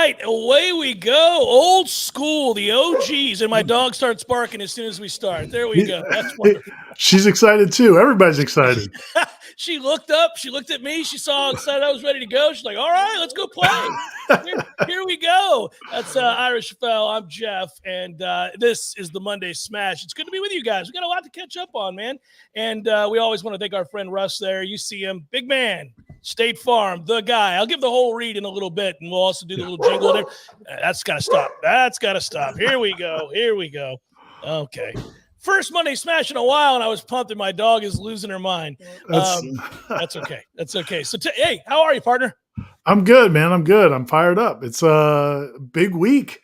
right, away we go. Old school, the OGs, and my dog starts barking as soon as we start. There we go. That's wonderful. She's excited too. Everybody's excited. She looked up. She looked at me. She saw how excited I was ready to go. She's like, all right, let's go play. Here we go. That's Irish Fell. I'm Jeff, and this is the Monday Smash. It's good to be with you guys. We got a lot to catch up on, man. And we always want to thank our friend Russ there. You see him, big man, State Farm, the guy. I'll give the whole read in a little bit, and we'll also do the little jingle there. That's got to stop. That's got to stop. Here we go. Here we go. Okay. First Monday Smash in a while, and I was pumped, and my dog is losing her mind. That's okay. That's okay. So, hey, how are you, partner? I'm good, man. I'm good. I'm fired up. It's a big week.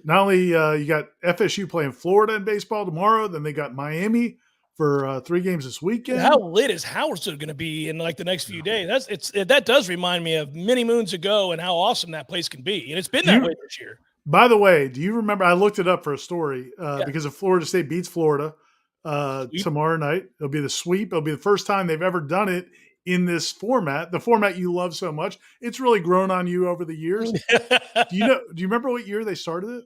Not only you got FSU playing Florida in baseball tomorrow, then they got Miami for 3 games this weekend. How lit is Howardson going to be in like the next few days? That does remind me of many moons ago and how awesome that place can be, and it's been that way this year. By the way, do you remember? I looked it up for a story because if Florida State beats Florida tomorrow night, it'll be the sweep. It'll be the first time they've ever done it in this format, the format you love so much. It's really grown on you over the years. Do you remember what year they started it?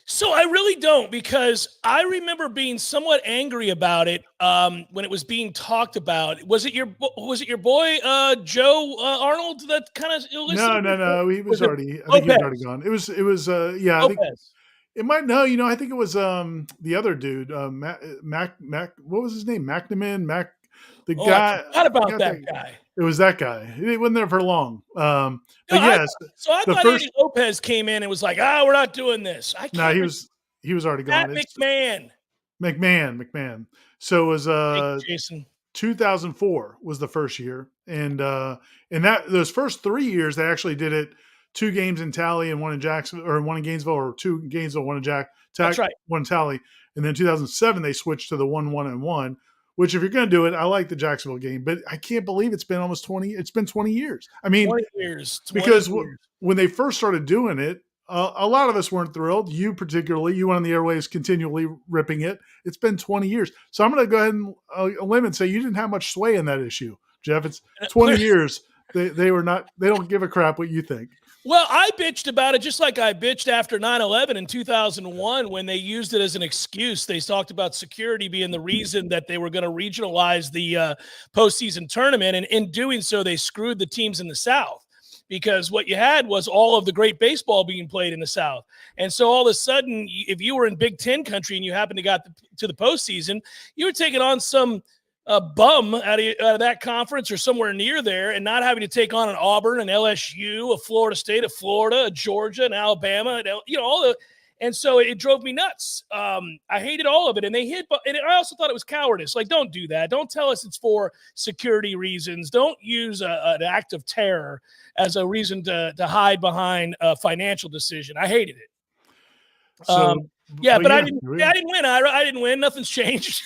So I really don't, because I remember being somewhat angry about it when it was being talked about. Was it your boy Joe Arnold that kind of No. He was already. I think he was already gone. It was. Yeah. I think it might. No, I think it was the other dude, Mac. What was his name? McNamara. The guy. I forgot about that guy. It was that guy. He wasn't there for long. But yes. I thought Andy Lopez came in and was like, we're not doing this. He was already gone. McMahon. So it was Jason. 2004 was the first year. And that those first 3 years, they actually did it 2 games in Tally and 1 in Jacksonville, or 1 in Gainesville, or 2 in Gainesville, 1 in That's right. 1 in Tally. And then 2007, they switched to the 1-1-1. Which, if you're going to do it, I like the Jacksonville game, but I can't believe it's been almost 20. It's been 20 years. I mean, 20 years. Because when they first started doing it, a lot of us weren't thrilled. You particularly, you went on the airwaves continually ripping it. It's been 20 years. So I'm going to go ahead and limit and say you didn't have much sway in that issue, Jeff. It's 20 years. They don't give a crap what you think. Well, I bitched about it just like I bitched after 9/11 in 2001 when they used it as an excuse. They talked about security being the reason that they were going to regionalize the postseason tournament. And in doing so, they screwed the teams in the South, because what you had was all of the great baseball being played in the South. And so all of a sudden, if you were in Big Ten country and you happened to get to the postseason, you were taking on some bum out of that conference or somewhere near there, and not having to take on an Auburn, an LSU, a Florida State, a Florida, a Georgia, an Alabama, and so it drove me nuts. I hated all of it, and and I also thought it was cowardice. Like, don't do that. Don't tell us it's for security reasons. Don't use an act of terror as a reason to hide behind a financial decision. I hated it. I didn't win. I didn't win. Nothing's changed.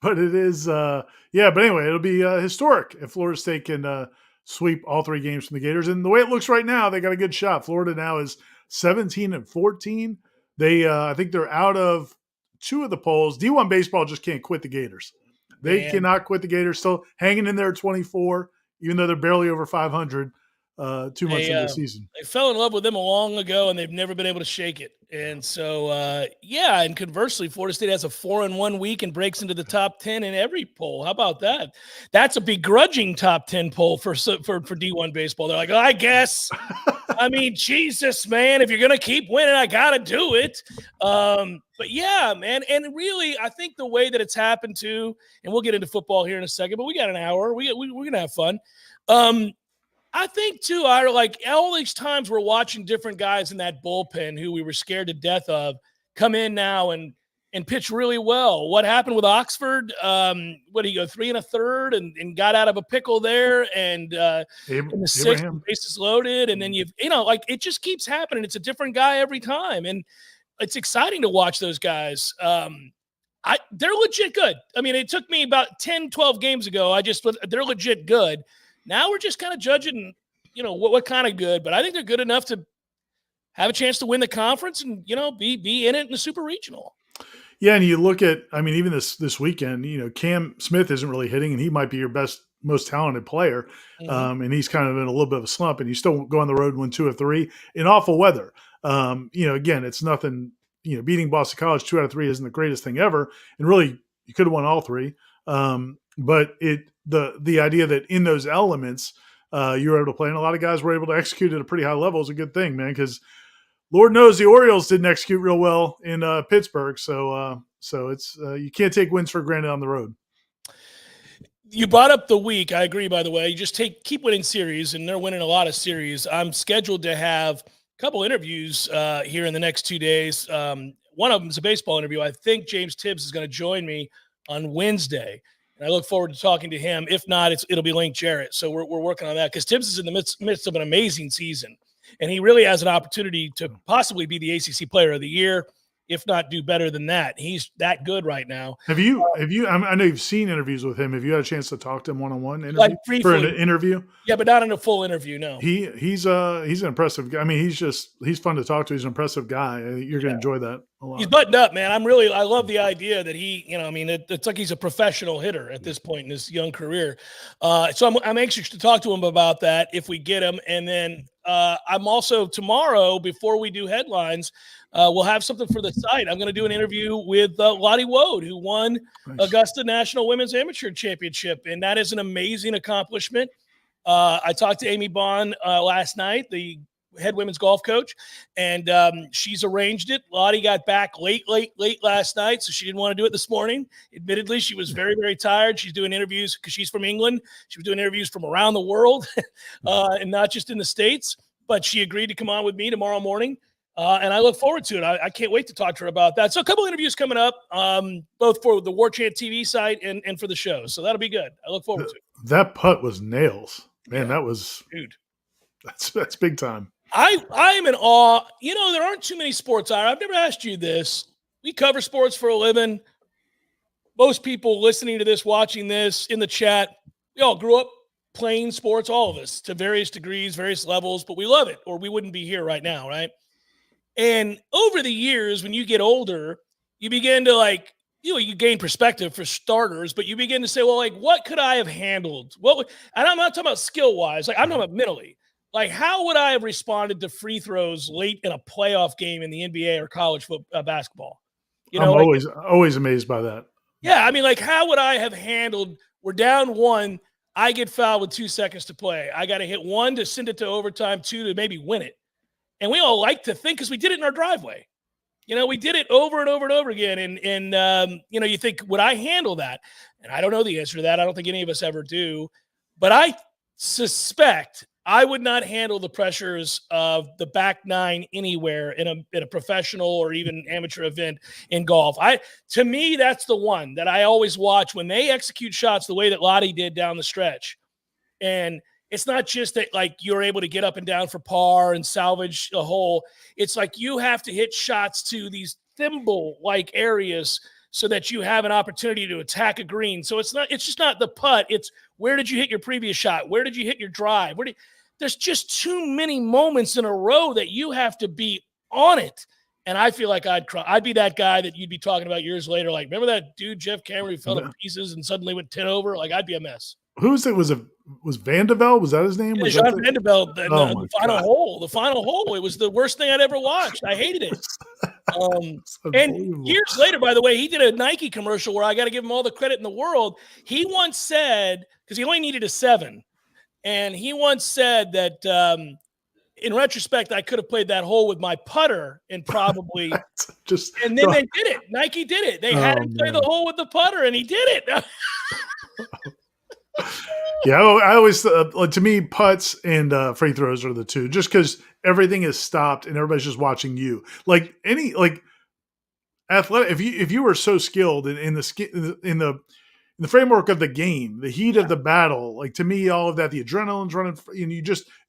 But it is, but anyway, it'll be historic if Florida State can sweep all 3 games from the Gators. And the way it looks right now, they got a good shot. Florida now is 17-14. They, I think they're out of 2 of the polls. D1 baseball just can't quit the Gators. They cannot quit the Gators. Still hanging in there at 24, even though they're barely over 500 2 months into the season. They fell in love with them long ago, and they've never been able to shake it. And so, and conversely, Florida State has a 4-1 week and breaks into the top 10 in every poll. How about that? That's a begrudging top 10 poll for D1 baseball. They're like, I guess. I mean, Jesus, man, if you're going to keep winning, I got to do it. But yeah, man. And really, I think the way that it's happened too, and we'll get into football here in a second, but we got an hour. We're going to have fun. I think, too, like all these times we're watching different guys in that bullpen who we were scared to death of come in now and pitch really well. What happened with Oxford? What did he go 3 1/3 and got out of a pickle there, and in the 6th, bases loaded, and then it just keeps happening. It's a different guy every time, and it's exciting to watch those guys. They're legit good. I mean, it took me about 10, 12 games ago. They're legit good. Now we're just kind of judging, what kind of good, but I think they're good enough to have a chance to win the conference and, be in it in the super regional. Yeah. And you look at, even this weekend, Cam Smith isn't really hitting, and he might be your best most talented player. Mhm. And he's kind of in a little bit of a slump, and you still go on the road and win 2 of 3 in awful weather. Again, it's nothing, beating Boston College 2 out of 3 isn't the greatest thing ever. And really, you could have won all 3. But the idea that in those elements, you were able to play, and a lot of guys were able to execute at a pretty high level is a good thing, man, because Lord knows the Orioles didn't execute real well in Pittsburgh. So it's you can't take wins for granted on the road. You brought up the week. I agree, by the way. You just keep winning series, and they're winning a lot of series. I'm scheduled to have a couple interviews here in the next 2 days. One of them is a baseball interview. I think James Tibbs is going to join me on Wednesday, and I look forward to talking to him. If not, it'll be Link Jarrett. So we're working on that because Tibbs is in the midst of an amazing season, and he really has an opportunity to possibly be the ACC Player of the Year, if not do better than that. He's that good right now. Have you? I know you've seen interviews with him. Have you had a chance to talk to him one-on-one Like briefly, for an interview? Yeah, but not in a full interview. No. He's an impressive guy. I mean, he's fun to talk to. He's an impressive guy. You're going to enjoy that a lot. He's buttoned up, man. I love the idea that he, it's like he's a professional hitter at this point in his young career. So I'm anxious to talk to him about that if we get him. And then I'm also tomorrow, before we do headlines, we'll have something for the site. I'm going to do an interview with Lottie Woad, who won Augusta National Women's Amateur Championship. And that is an amazing accomplishment. I talked to Amy Bond last night, the head women's golf coach, and she's arranged it. Lottie got back late last night, so she didn't want to do it this morning. Admittedly, she was very, very tired. She's doing interviews because she's from England. She was doing interviews from around the world and not just in the States, but she agreed to come on with me tomorrow morning. And I look forward to it. I can't wait to talk to her about that. So a couple interviews coming up, both for the Warchant TV site and for the show. So that'll be good. I look forward to it. That putt was nails. Man, that was – dude. That's big time. I am in awe. There aren't too many sports. I've never asked you this. We cover sports for a living. Most people listening to this, watching this in the chat, we all grew up playing sports, all of us, to various degrees, various levels, but we love it, or we wouldn't be here right now, right? And over the years, when you get older, you begin to you gain perspective for starters, but you begin to say, well, what could I have handled? And I'm not talking about skill-wise. I'm talking about mentally. How would I have responded to free throws late in a playoff game in the NBA or college basketball? I'm always amazed by that. Yeah, how would I have handled, we're down 1, I get fouled with 2 seconds to play. I got to hit 1 to send it to overtime, 2 to maybe win it. And we all like to think, because we did it in our driveway. We did it over and over and over again. And you think, would I handle that? And I don't know the answer to that. I don't think any of us ever do. But I suspect I would not handle the pressures of the back 9 anywhere in a professional or even amateur event in golf. To me, that's the one that I always watch when they execute shots the way that Lottie did down the stretch. And it's not just that you're able to get up and down for par and salvage a hole. It's you have to hit shots to these thimble-like areas so that you have an opportunity to attack a green. So it's just not the putt. It's where did you hit your previous shot? Where did you hit your drive? There's just too many moments in a row that you have to be on it. And I feel like I'd cry. I'd be that guy that you'd be talking about years later. Remember that dude, Jeff Cameron, who fell to pieces and suddenly went 10 over? I'd be a mess. Who's it? Was Vandevelde? Was that his name? Yeah, Jean Vandevelde, the final hole. The final hole. It was the worst thing I'd ever watched. I hated it. And years later, by the way, he did a Nike commercial where I got to give him all the credit in the world. He once said, because he only needed a 7, and he once said that in retrospect, I could have played that hole with my putter and probably and then they did it. Nike did it. They had him play the hole with the putter, and he did it. Yeah, I always to me, putts and free throws are the two, just because everything is stopped and everybody's just watching you. Athletic, if you were so skilled in the framework of the game, the heat of the battle, to me, all of that, the adrenaline's running, and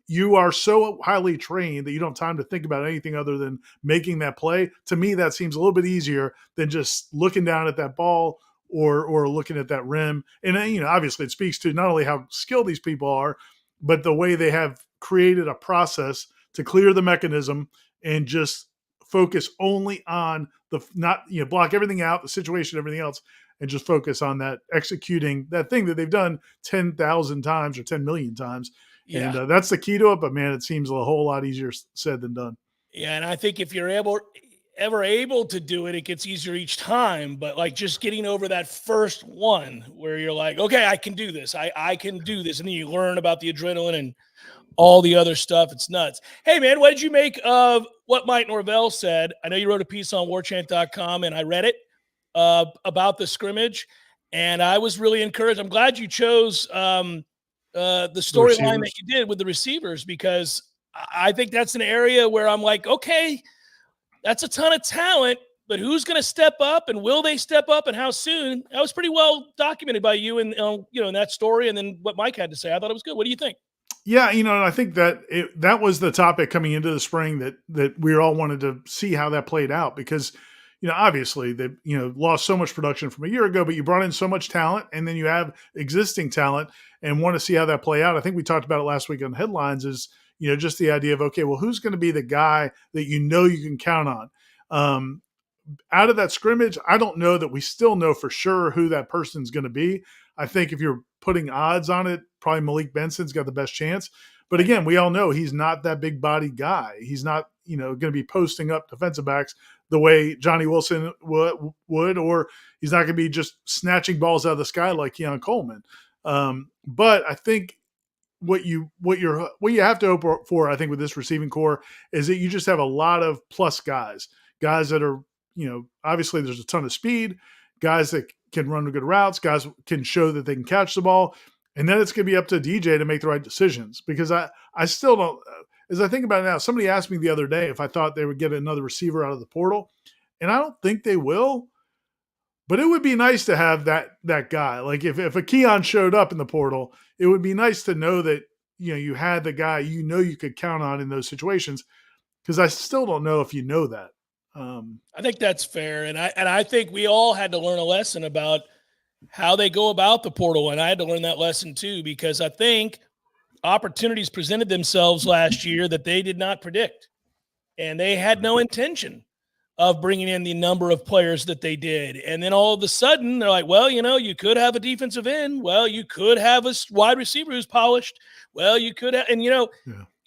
you are so highly trained that you don't have time to think about anything other than making that play. To me, that seems a little bit easier than just looking down at that ball or looking at that rim. And obviously it speaks to not only how skilled these people are, but the way they have created a process to clear the mechanism and just focus only on block everything out, the situation, everything else, and just focus on that executing that thing that they've done 10,000 times or 10 million times. Yeah. And that's the key to it. But man, it seems a whole lot easier said than done. Yeah, and I think if you're ever able to do it, it gets easier each time. But like just getting over that first one where you're like, okay, I can do this. I can do this. And then you learn about the adrenaline and all the other stuff. It's nuts. Hey, man, what did you make of what Mike Norvell said? I know you wrote a piece on warchant.com, and I read it about the scrimmage, and I was really encouraged. I'm glad you chose the storyline that you did with the receivers, because I think that's an area where I'm like, okay, that's a ton of talent, but who's going to step up, and will they step up, and how soon? That was pretty well documented by you in in that story, and then what Mike had to say. I thought it was good. What do you think? Yeah, I think that that was the topic coming into the spring that we all wanted to see how that played out, because obviously they lost so much production from a year ago, but you brought in so much talent, and then you have existing talent and want to see how that play out. I think we talked about it last week on Headlines, is just the idea of, okay, well, who's going to be the guy that you can count on out of that scrimmage? I don't know that we still know for sure who that person's going to be. I think if you're putting odds on it, probably Malik Benson's got the best chance. But again, we all know he's not that big body guy. He's not, going to be posting up defensive backs the way Johnny Wilson would, or he's not going to be just snatching balls out of the sky like Keon Coleman. But I think what you have to hope for, I think, with this receiving core is that you just have a lot of plus guys that are, obviously there's a ton of speed, guys that can run good routes, guys can show that they can catch the ball. And then it's going to be up to DJ to make the right decisions, because I still don't, as I think about it now, somebody asked me the other day if I thought they would get another receiver out of the portal, and I don't think they will, but it would be nice to have that guy. Like if a Keon showed up in the portal, it would be nice to know that, you had the guy, you could count on in those situations, because I still don't know if that. I think that's fair. And I think we all had to learn a lesson about how they go about the portal. And I had to learn that lesson too, because I think opportunities presented themselves last year that they did not predict. And they had no intention of bringing in the number of players that they did. And then all of a sudden they're like, well, you could have a defensive end. Well, you could have a wide receiver who's polished. Well, you could have, and you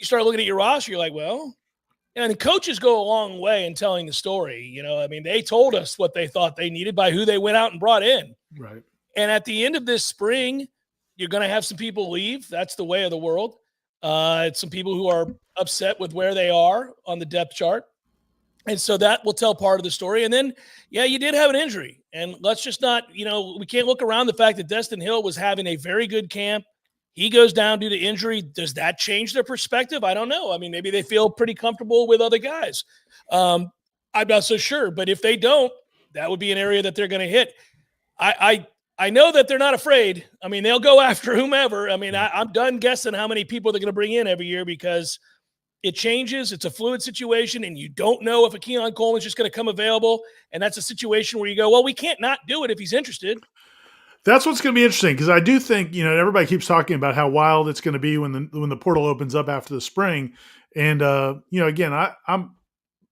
start looking at your roster, you're like, well, and the coaches go a long way in telling the story. They told us what they thought they needed by who they went out and brought in. Right. And at the end of this spring, you're going to have some people leave. That's the way of the world. It's some people who are upset with where they are on the depth chart. And so that will tell part of the story. And then, you did have an injury. And let's just not, we can't look around the fact that Destin Hill was having a very good camp. He goes down due to injury. Does that change their perspective? I don't know. Maybe they feel pretty comfortable with other guys. I'm not so sure. But if they don't, that would be an area that they're going to hit. I know that they're not afraid. They'll go after whomever. I'm done guessing how many people they're going to bring in every year, because it changes. It's a fluid situation, and you don't know if a Keon Coleman's just going to come available. And that's a situation where you go, well, we can't not do it if he's interested. That's what's going to be interesting, because I do think, everybody keeps talking about how wild it's going to be when the portal opens up after the spring. And, again, I'm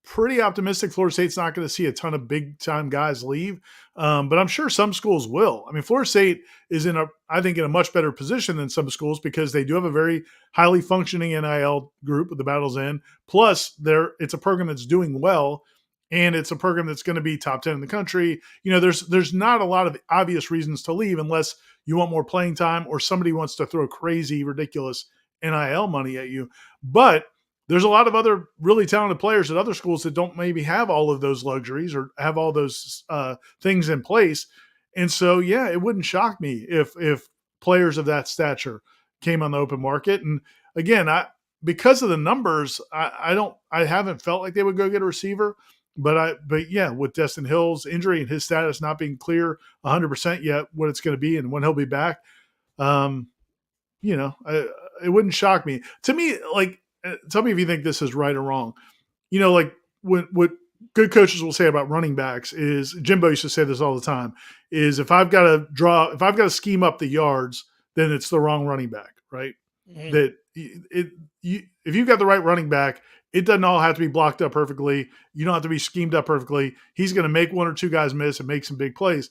pretty optimistic Florida State's not going to see a ton of big-time guys leave, but I'm sure some schools will. Florida State is I think in a much better position than some schools, because they do have a very highly functioning NIL group with the Battle's End. Plus, it's a program that's doing well, and it's a program that's going to be top 10 in the country. There's not a lot of obvious reasons to leave unless you want more playing time or somebody wants to throw crazy, ridiculous NIL money at you. But there's a lot of other really talented players at other schools that don't maybe have all of those luxuries or have all those things in place. And so, it wouldn't shock me if players of that stature came on the open market. And again, because of the numbers, I haven't felt like they would go get a receiver. But with Destin Hill's injury and his status not being clear 100% yet, what it's going to be and when he'll be back, it wouldn't shock me. To me, tell me if you think this is right or wrong. What good coaches will say about running backs is, Jimbo used to say this all the time, is if I've got to scheme up the yards, then it's the wrong running back, right? Mm-hmm. If you've got the right running back, it doesn't all have to be blocked up perfectly. You don't have to be schemed up perfectly. He's going to make one or two guys miss and make some big plays.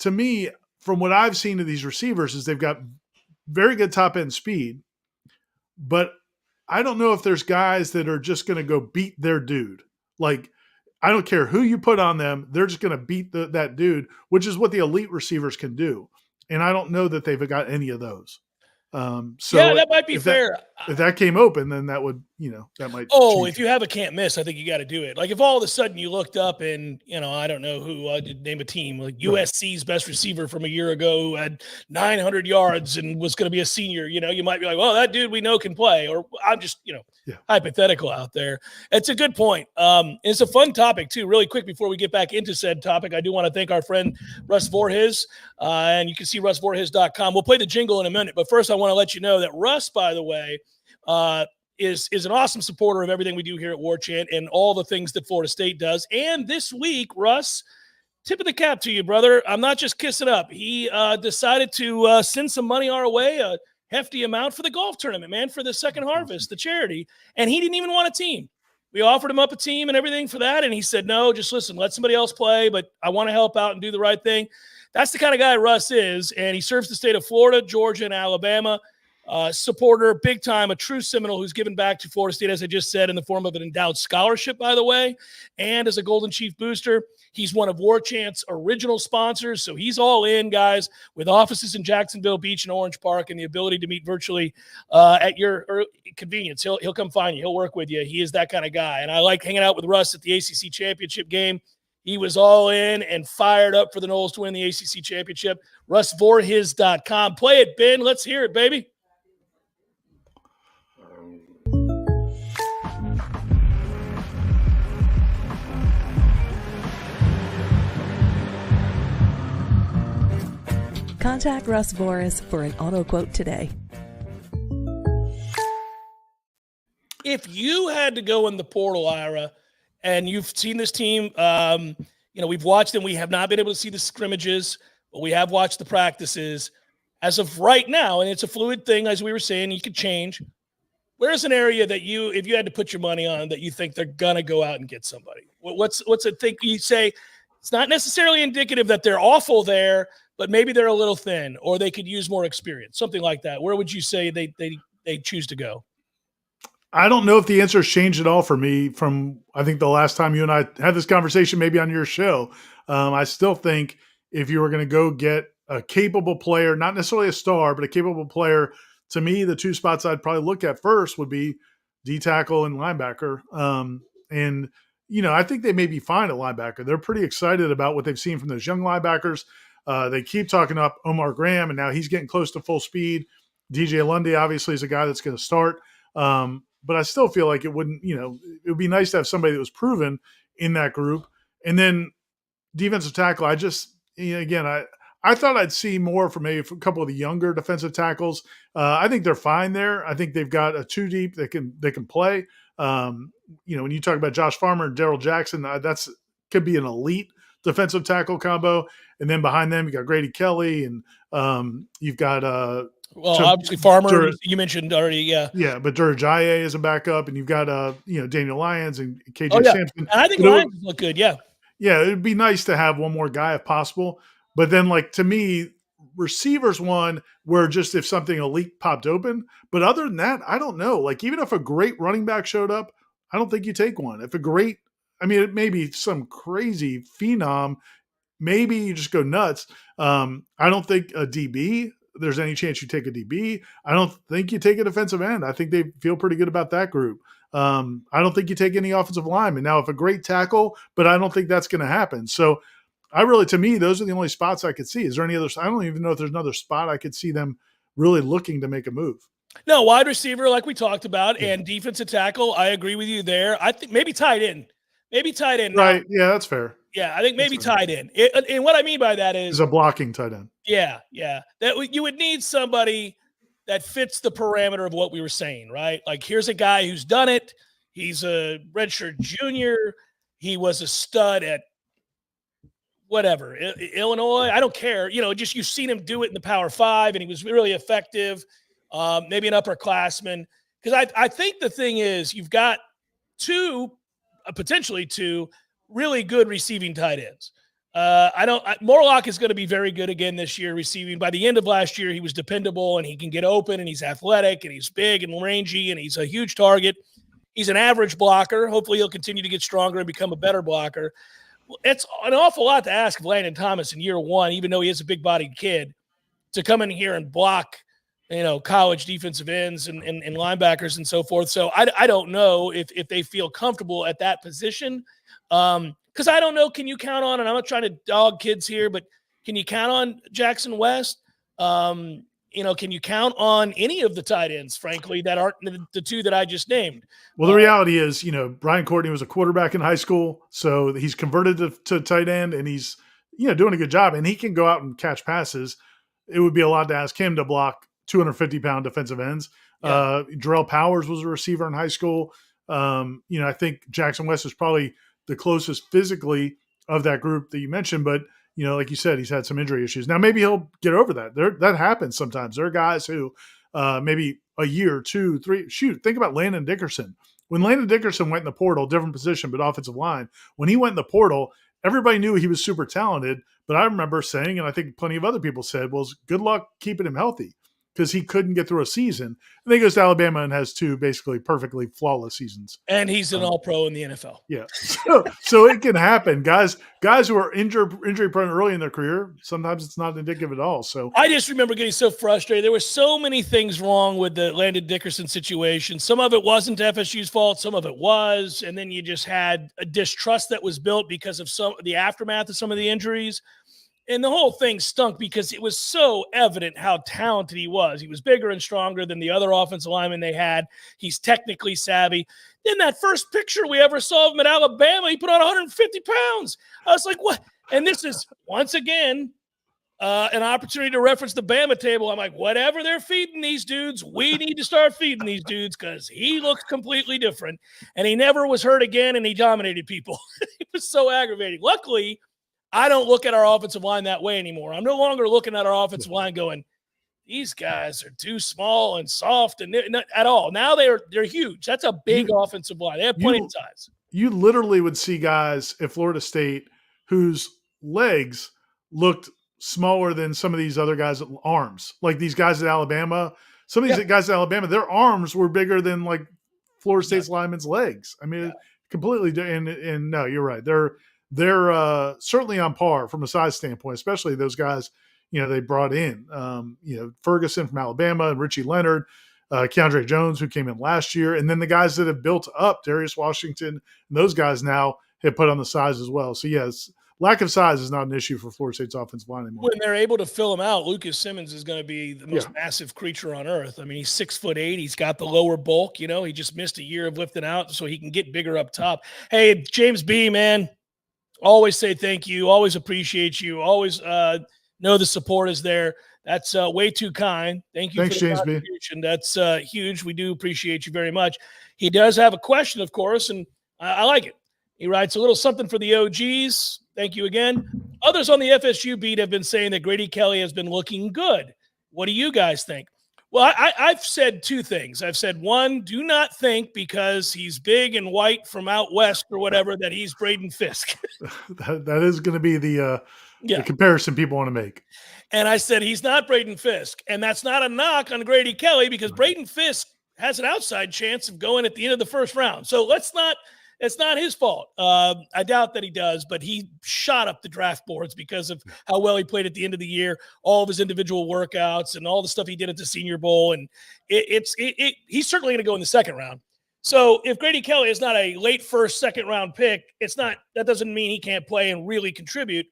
To me, from what I've seen of these receivers, is they've got very good top end speed, but I don't know if there's guys that are just going to go beat their dude. Like, I don't care who you put on them, they're just going to beat that dude, which is what the elite receivers can do. And I don't know that they've got any of those. So yeah, that might be fair. If that came open, then that would, that might. Oh, if you have a can't miss, I think you got to do it. Like if all of a sudden you looked up and, I don't know who, name a team, like USC's best receiver from a year ago who had 900 yards and was going to be a senior, you might be like, well, that dude we know can play. Or I'm just, hypothetical out there. It's a good point. It's a fun topic too. Really quick before we get back into said topic, I do want to thank our friend Russ Voorhis, and you can see russvoorhis.com. We'll play the jingle in a minute, but first I want to let you know that Russ, by the way, is an awesome supporter of everything we do here at Warchant and all the things that Florida State does. And this week, Russ, tip of the cap to you, brother. I'm not just kissing up. He decided to send some money our way, a hefty amount for the golf tournament, man, for the Second Harvest, the charity. And he didn't even want a team. We offered him up a team and everything for that. And he said, no, just listen, let somebody else play, but I want to help out and do the right thing. That's the kind of guy Russ is. And he serves the state of Florida, Georgia, and Alabama. Supporter, big time, a true Seminole who's given back to Florida State, as I just said, in the form of an endowed scholarship, by the way, and as a Golden Chief booster. He's one of Warchant's original sponsors, so he's all in, guys, with offices in Jacksonville Beach and Orange Park and the ability to meet virtually at your convenience. He'll come find you. He'll work with you. He is that kind of guy, and I like hanging out with Russ at the ACC championship game. He was all in and fired up for the Noles to win the ACC championship. RussVoorhis.com. Play it, Ben. Let's hear it, baby. Contact Russ Voorhis for an auto quote today. If you had to go in the portal, Ira, and you've seen this team, we've watched them. We have not been able to see the scrimmages, but we have watched the practices. As of right now, and it's a fluid thing, as we were saying, you could change. Where's an area that if you had to put your money on, that you think they're going to go out and get somebody? What's a thing you say? It's not necessarily indicative that they're awful there, but maybe they're a little thin or they could use more experience, something like that. Where would you say they choose to go? I don't know if the answer has changed at all for me from, I think, the last time you and I had this conversation, maybe on your show. I still think if you were going to go get a capable player, not necessarily a star, but a capable player, to me, the two spots I'd probably look at first would be D tackle and linebacker. I think they may be fine at linebacker. They're pretty excited about what they've seen from those young linebackers. They keep talking up Omar Graham, and now he's getting close to full speed. DJ Lundy obviously is a guy that's going to start. But I still feel like it wouldn't, it would be nice to have somebody that was proven in that group. And then defensive tackle, I just, I thought I'd see more from maybe a couple of the younger defensive tackles. I think they're fine there. I think they've got a two deep that can play. When you talk about Josh Farmer and Daryl Jackson, that's could be an elite defensive tackle combo. And then behind them, you got Grady Kelly, and you've got obviously Farmer, you mentioned already, yeah. Yeah, but Durajaye is a backup, and you've got Daniel Lyons and KJ Sampson. And I think Lyons look good, yeah. Yeah, it'd be nice to have one more guy if possible. But then, to me, receivers one where just if something elite popped open. But other than that, I don't know. Even if a great running back showed up, I don't think you take one. If it may be some crazy phenom, maybe you just go nuts. I don't think a DB, there's any chance you take a DB. I don't think you take a defensive end. I think they feel pretty good about that group. I don't think you take any offensive linemen. Now, if a great tackle, but I don't think that's going to happen. So to me, those are the only spots I could see. Is there any other? I don't even know if there's another spot I could see them really looking to make a move. No, wide receiver, like we talked about, and defensive tackle. I agree with you there. I think maybe tight end. Right. Yeah, that's fair. Yeah, I think maybe tight end. And what I mean by that is a blocking tight end. Yeah. That you would need somebody that fits the parameter of what we were saying, right? Here's a guy who's done it. He's a redshirt junior. He was a stud at whatever, Illinois. I don't care. Just you've seen him do it in the Power Five, and he was really effective. Maybe an upperclassman. Because I think the thing is, you've got potentially two really good receiving tight ends. Morlock is going to be very good again this year receiving. By the end of last year, he was dependable and he can get open and he's athletic and he's big and rangy and he's a huge target. He's an average blocker. Hopefully he'll continue to get stronger and become a better blocker. It's an awful lot to ask of Landon Thomas in year one, even though he is a big-bodied kid, to come in here and block, college defensive ends and linebackers and so forth. So I don't know if they feel comfortable at that position. Because I don't know, can you count on, and I'm not trying to dog kids here, but can you count on Jackson West? Can you count on any of the tight ends, frankly, that aren't the two that I just named? Well, the reality is, Brian Courtney was a quarterback in high school, so he's converted to tight end, and he's, doing a good job, and he can go out and catch passes. It would be a lot to ask him to block 250-pound defensive ends. Yeah. Jarrell Powers was a receiver in high school. I think Jackson West is probably the closest physically of that group that you mentioned, but like you said, he's had some injury issues. Now maybe he'll get over that. That happens sometimes. There are guys who maybe a year, 2, 3. Shoot, think about Landon Dickerson. When Landon Dickerson went in the portal, different position, but offensive line. When he went in the portal, everybody knew he was super talented. But I remember saying, and I think plenty of other people said, well, good luck keeping him healthy, because he couldn't get through a season. And then he goes to Alabama and has 2 basically perfectly flawless seasons. And he's an all-pro in the NFL. Yeah. So it can happen. Guys who are injury prone early in their career, sometimes it's not indicative at all. So I just remember getting so frustrated. There were so many things wrong with the Landon Dickerson situation. Some of it wasn't FSU's fault. Some of it was. And then you just had a distrust that was built because of the aftermath of some of the injuries. And the whole thing stunk because it was so evident how talented he was. He was bigger and stronger than the other offensive linemen they had. He's technically savvy. Then that first picture we ever saw of him at Alabama, he put on 150 pounds. I was like, what? And this is, once again, an opportunity to reference the Bama table. I'm like, whatever they're feeding these dudes, we need to start feeding these dudes because he looks completely different. And he never was hurt again, and he dominated people. It was so aggravating. Luckily, I don't look at our offensive line that way anymore. I'm no longer looking at our offensive line going, these guys are too small and soft and not at all. Now they're huge. That's a big offensive line. They have plenty of size. You literally would see guys at Florida State whose legs looked smaller than some of these other guys' arms. Like these guys at Alabama. Some of these guys at Alabama, their arms were bigger than like Florida State's linemen's legs. I mean, completely. And no, you're right. They're certainly on par from a size standpoint, especially those guys, they brought in, Ferguson from Alabama and Richie Leonard, Keandre Jones, who came in last year. And then the guys that have built up, Darius Washington, and those guys now have put on the size as well. So yes, lack of size is not an issue for Florida State's offensive line anymore. When they're able to fill him out, Lucas Simmons is going to be the most massive creature on earth. I mean, he's 6'8". He's got the lower bulk, he just missed a year of lifting out so he can get bigger up top. Hey, James B, man. Always say thank you. Always appreciate you. Always know the support is there. That's way too kind. Thank you. Thanks, for the James B. contribution. That's huge. We do appreciate you very much. He does have a question, of course, and I like it. He writes a little something for the OGs. Thank you again. Others on the FSU beat have been saying that Grady Kelly has been looking good. What do you guys think? Well, I've said 2 things. I've said, one, do not think because he's big and white from out west or whatever that he's Braden Fisk. that is going to be the comparison people want to make. And I said, he's not Braden Fisk. And that's not a knock on Grady Kelly because Braden Fisk has an outside chance of going at the end of the first round. So it's not his fault. I doubt that he does, but he shot up the draft boards because of how well he played at the end of the year, all of his individual workouts and all the stuff he did at the Senior Bowl. And he's certainly going to go in the second round. So if Grady Kelly is not a late first, second round pick, that doesn't mean he can't play and really contribute.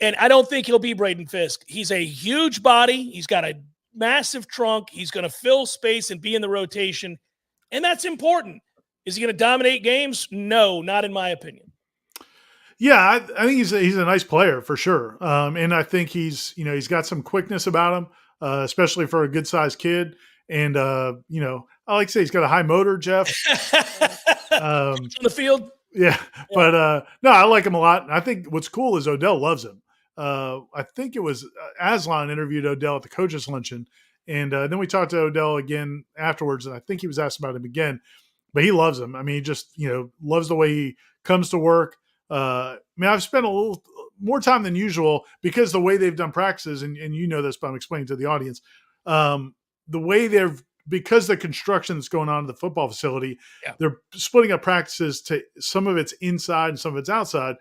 And I don't think he'll be Braden Fisk. He's a huge body. He's got a massive trunk. He's going to fill space and be in the rotation. And that's important. Is he going to dominate games? No, not in my opinion. Yeah, I think he's a nice player for sure. And I think he's got some quickness about him, especially for a good sized kid. And, I like to say he's got a high motor, Jeff. On the field. Yeah. But no, I like him a lot. And I think what's cool is Odell loves him. I think it was Aslan interviewed Odell at the coaches luncheon. And then we talked to Odell again afterwards. And I think he was asked about him again. but he loves him. I mean, he just, loves the way he comes to work. I've spent a little more time than usual because the way they've done practices, and you know this, but I'm explaining to the audience, the way because the construction that's going on in the football facility, they're splitting up practices to some of it's inside and some of it's outside.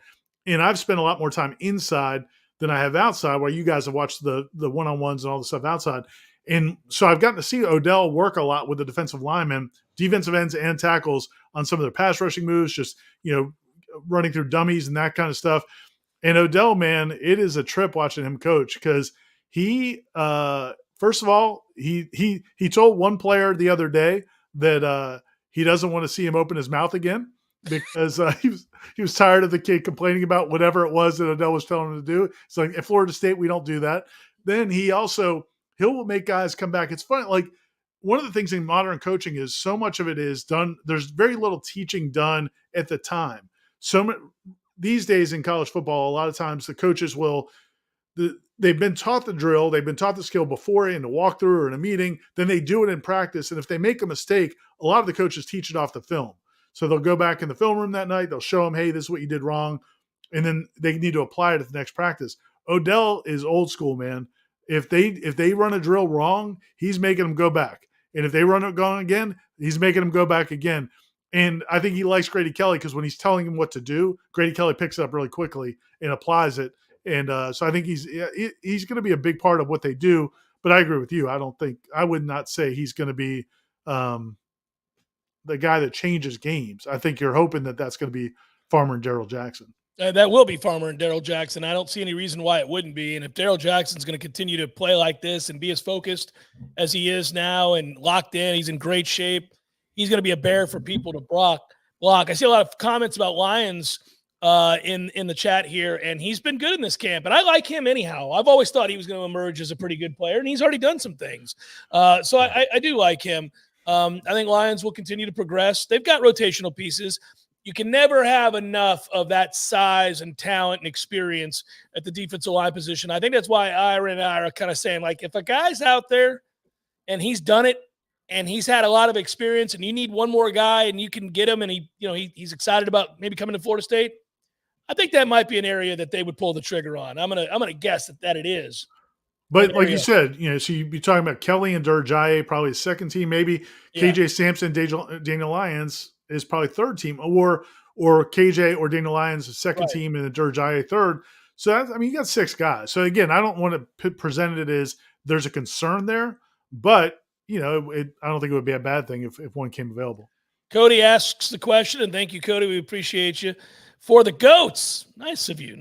And I've spent a lot more time inside than I have outside, while you guys have watched the one-on-ones and all the stuff outside. And so I've gotten to see Odell work a lot with the defensive linemen, defensive ends and tackles on some of their pass rushing moves, just, running through dummies and that kind of stuff. And Odell, man, it is a trip watching him coach because he, first of all, he told one player the other day that he doesn't want to see him open his mouth again because he was tired of the kid complaining about whatever it was that Odell was telling him to do. It's like, at Florida State, we don't do that. Then he'll make guys come back. It's funny. Like, one of the things in modern coaching is so much of it is done. There's very little teaching done at the time. These days in college football, a lot of times the coaches they've been taught the drill, they've been taught the skill before in a walkthrough or in a meeting, then they do it in practice. And if they make a mistake, a lot of the coaches teach it off the film. So they'll go back in the film room that night, they'll show them, hey, this is what you did wrong. And then they need to apply it at the next practice. Odell is old school, man. If they run a drill wrong, he's making them go back. And if they run it wrong again, he's making them go back again. And I think he likes Grady Kelly because when he's telling him what to do, Grady Kelly picks it up really quickly and applies it. And so I think he's going to be a big part of what they do. But I agree with you. I would not say he's going to be the guy that changes games. I think you're hoping that that's going to be Farmer and Darrell Jackson. That will be Farmer and Darrell Jackson. I don't see any reason why it wouldn't be. And if Darrell Jackson's going to continue to play like this and be as focused as he is now and locked in, he's in great shape. He's going to be a bear for people to block. I see a lot of comments about Lions in the chat here, and he's been good in this camp. And I like him anyhow. I've always thought he was going to emerge as a pretty good player, and he's already done some things. So I do like him. I think Lions will continue to progress. They've got rotational pieces. You can never have enough of that size and talent and experience at the defensive line position. I think that's why Ira and I are kind of saying, like, if a guy's out there and he's done it and he's had a lot of experience and you need one more guy and you can get him and he's excited about maybe coming to Florida State, I think that might be an area that they would pull the trigger on. I'm gonna guess that it is. But like you said, so you'd be talking about Kelly and Durjaye, probably second team, maybe KJ Sampson, Daniel Lyons is probably third team, or KJ or Daniel Lyons second team and the Durjaye third. So you got six guys. So again, I don't want to present it as there's a concern there, but I don't think it would be a bad thing if one came available. Cody asks the question, and thank you, Cody. We appreciate you. For the GOATs, nice of you.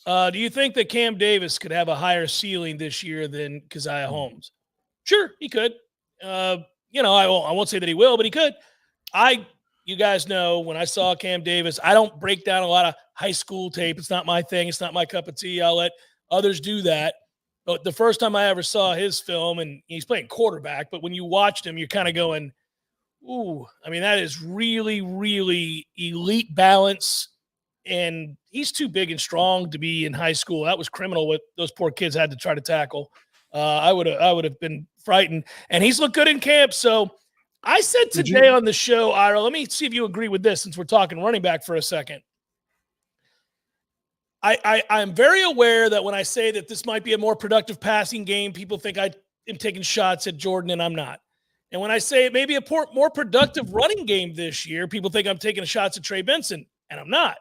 Do you think that Cam Davis could have a higher ceiling this year than Keziah Holmes? Sure, he could. I won't say that he will, but he could. You guys know, when I saw Cam Davis, I don't break down a lot of high school tape. It's not my thing. It's not my cup of tea. I'll let others do that. But the first time I ever saw his film, and he's playing quarterback, but when you watched him, you're kind of going, ooh, that is really, really elite balance. And he's too big and strong to be in high school. That was criminal what those poor kids had to try to tackle. I would have been frightened. And he's looked good in camp. So I said today on the show, Ira, let me see if you agree with this since we're talking running back for a second. I'm very aware that when I say that this might be a more productive passing game, people think I am taking shots at Jordan, and I'm not. And when I say it may be a more productive running game this year, people think I'm taking shots at Trey Benson, and I'm not.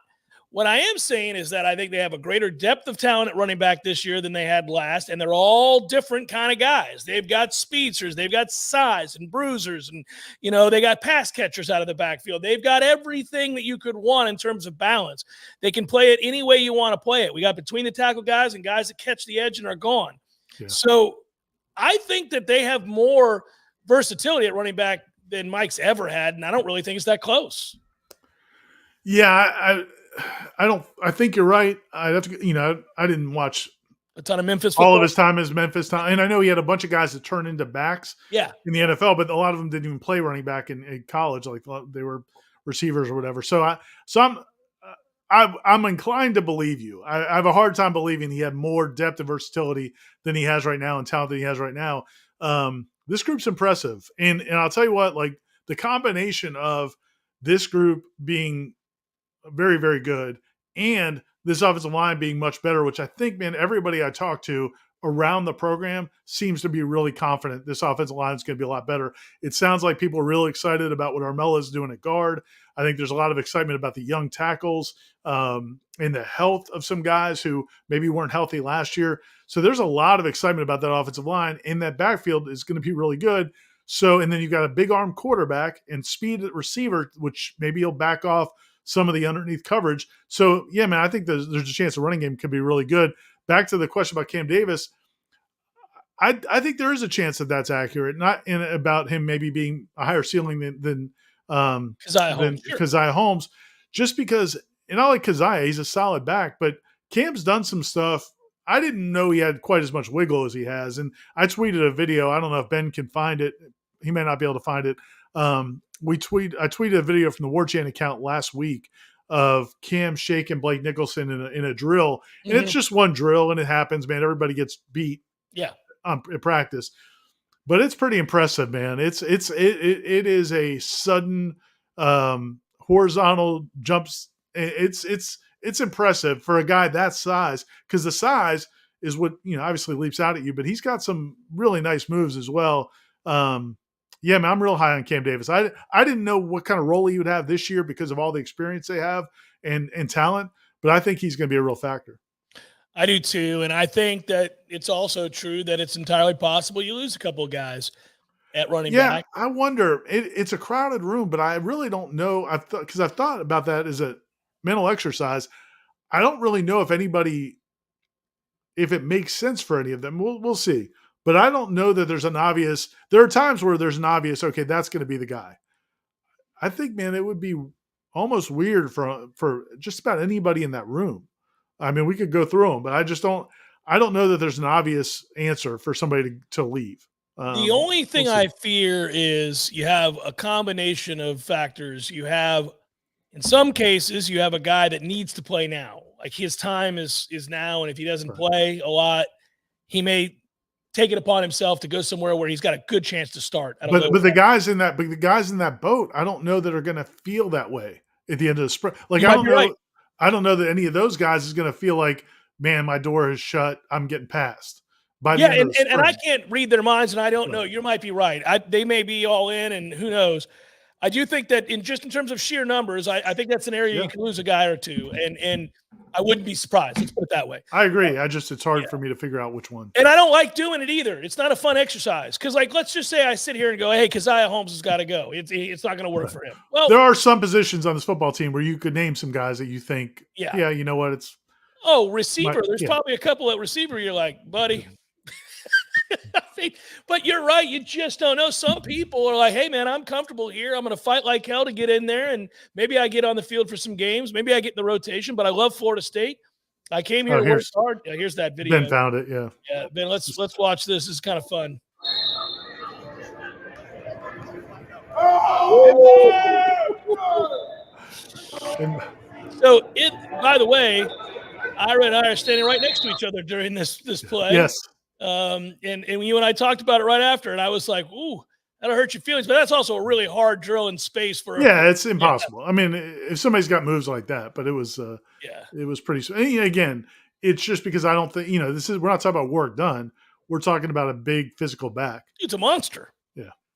What I am saying is that I think they have a greater depth of talent at running back this year than they had last, and they're all different kind of guys. They've got speedsters, they've got size and bruisers, and they got pass catchers out of the backfield. They've got everything that you could want in terms of balance. They can play it any way you want to play it. We got between the tackle guys and guys that catch the edge and are gone. Yeah. So I think that they have more versatility at running back than Mike's ever had, and I don't really think it's that close. Yeah, I think you're right. I'd have to, I didn't watch a ton of Memphis football. All of his time is Memphis time. And I know he had a bunch of guys that turned into backs in the NFL, but a lot of them didn't even play running back in college. Like they were receivers or whatever. So I'm inclined to believe you. I have a hard time believing he had more depth and versatility than he has right now and talent than he has right now. This group's impressive. And I'll tell you what, like the combination of this group being very, very good and this offensive line being much better, which I think, man, everybody I talk to around the program seems to be really confident this offensive line is going to be a lot better. It sounds like people are really excited about what Armella is doing at guard. I think there's a lot of excitement about the young tackles and the health of some guys who maybe weren't healthy last year. So there's a lot of excitement about that offensive line, and that backfield is going to be really good. So, and then you've got a big arm quarterback and speed at receiver, which maybe he'll back off some of the underneath coverage. So, yeah, man, I think there's a chance the running game could be really good. Back to the question about Cam Davis, I think there is a chance that that's accurate, not about him maybe being a higher ceiling than Keziah Holmes, just because, and I like Keziah, he's a solid back, but Cam's done some stuff. I didn't know he had quite as much wiggle as he has. And I tweeted a video. I don't know if Ben can find it. He may not be able to find it. I tweeted a video from the Warchant account last week of Cam shaking Blake Nicholson in a drill. And it's just one drill, and it happens, man. Everybody gets beat in practice. But it's pretty impressive, man. It is a sudden horizontal jumps. It's impressive for a guy that size, because the size is what, obviously leaps out at you, but he's got some really nice moves as well. Yeah, man, I'm real high on Cam Davis. I didn't know what kind of role he would have this year because of all the experience they have and talent, but I think he's going to be a real factor. I do too, and I think that it's also true that it's entirely possible you lose a couple of guys at running back. Yeah, I wonder. It's a crowded room, but I really don't know. I've thought about that as a mental exercise. I don't really know if it makes sense for any of them. We'll see. But I don't know that there's an obvious – there are times where there's an obvious, okay, that's going to be the guy. I think, man, it would be almost weird for just about anybody in that room. I mean, we could go through them, but I don't know that there's an obvious answer for somebody to leave. The only thing I fear is you have a combination of factors. You have, in some cases, you have a guy that needs to play now. Like his time is now, and if he doesn't play a lot, he may take it upon himself to go somewhere where he's got a good chance to start. But the guys in that boat, I don't know that are going to feel that way at the end of the spring. Like I don't know. Right. I don't know that any of those guys is going to feel like, man, my door is shut. I'm getting passed. And I can't read their minds, and I don't know. You might be right. They may be all in, and who knows. I do think that in terms of sheer numbers, I think that's an area you can lose a guy or two, and I wouldn't be surprised. Let's put it that way. I agree. It's hard for me to figure out which one. And I don't like doing it either. It's not a fun exercise because, let's just say I sit here and go, "Hey, Keziah Holmes has got to go. It's not going to work for him." Well, there are some positions on this football team where you could name some guys that you think, you know what, it's receiver. There's probably a couple at receiver. You're like, buddy. But you're right. You just don't know. Some people are like, hey, man, I'm comfortable here. I'm going to fight like hell to get in there, and maybe I get on the field for some games. Maybe I get in the rotation, but I love Florida State. I came here to work hard. Here's that video. Ben found it, yeah. Yeah, Ben, let's watch this. This is kind of fun. So, by the way, Ira and I are standing right next to each other during this play. Yes. And you and I talked about it right after, and I was like, ooh, that'll hurt your feelings. But that's also a really hard drill in space for it's impossible. I mean, if somebody's got moves like that, but it was it was pretty. And again, it's just because I don't think we're not talking about work done. We're talking about a big physical back. It's a monster.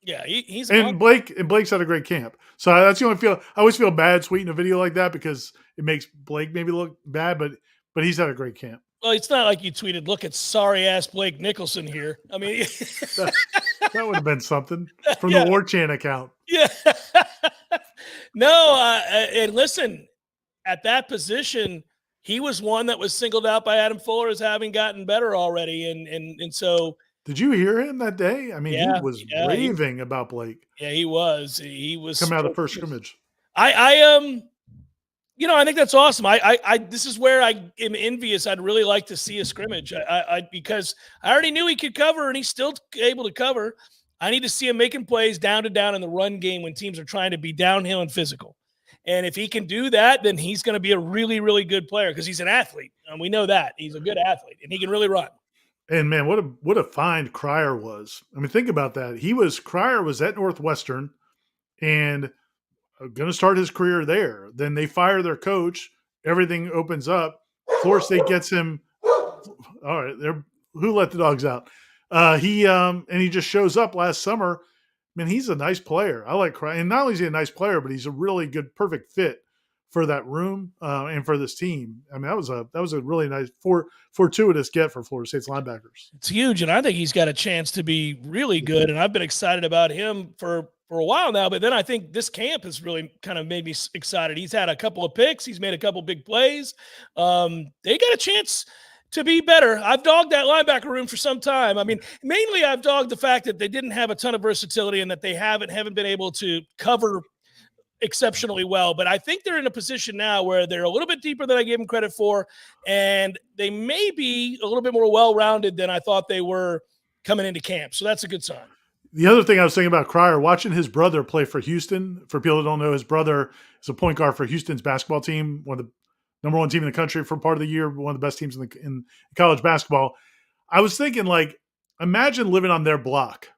Yeah, he's a monster. Blake's had a great camp. So that's the only I always feel bad tweeting a video like that because it makes Blake maybe look bad, but he's had a great camp. Well, it's not like you tweeted, look at sorry-ass Blake Nicholson here. I mean – that would have been something from the Warchant account. Yeah. No, and listen, at that position, he was one that was singled out by Adam Fuller as having gotten better already. And so – Did you hear him that day? I mean, he was raving about Blake. Yeah, he was. He was – coming out of the first scrimmage. I think that's awesome. This is where I am envious. I'd really like to see a scrimmage. Because I already knew he could cover, and he's still able to cover. I need to see him making plays down to down in the run game when teams are trying to be downhill and physical. And if he can do that, then he's going to be a really, really good player because he's an athlete. And we know that. He's a good athlete, and he can really run. And, man, what a find Cryer was. I mean, think about that. Cryer was at Northwestern, and going to start his career there. Then they fire their coach. Everything opens up. Florida State gets him. All right, who let the dogs out? He just shows up last summer. Man, he's a nice player. I like Cryer, and not only is he a nice player, but he's a really good, perfect fit for that room and for this team. I mean, that was a really nice fortuitous get for Florida State's linebackers. It's huge, and I think he's got a chance to be really good. And I've been excited about him for a while now. But then I think this camp has really kind of made me excited. He's had a couple of picks. He's made a couple big plays. They got a chance to be better. I've dogged that linebacker room for some time. I mean, mainly I've dogged the fact that they didn't have a ton of versatility and that they haven't been able to cover exceptionally well. But I think they're in a position now where they're a little bit deeper than I gave them credit for, and they may be a little bit more well-rounded than I thought they were coming into camp. So that's a good sign. The other thing I was thinking about Cryer, watching his brother play for Houston. For people that don't know, his brother is a point guard for Houston's basketball team, one of the number one team in the country for part of the year, one of the best teams in college basketball. I was thinking, like, imagine living on their block.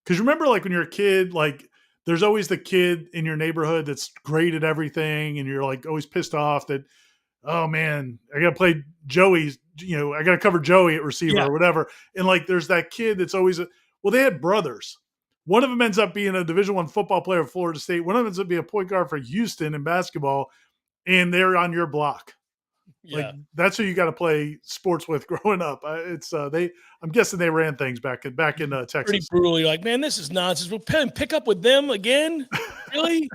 Because remember, like, when you're a kid, like, there's always the kid in your neighborhood that's great at everything, and you're, like, always pissed off that, oh, man, I got to play Joey, I got to cover Joey at receiver or whatever. And, like, there's that kid that's always well, they had brothers. One of them ends up being a Division I football player at Florida State. One of them ends up being a point guard for Houston in basketball, and they're on your block. Yeah. Like, that's who you got to play sports with growing up. I'm guessing they ran things back in Texas. Pretty brutally, like, man, this is nonsense. We'll pick up with them again? Really?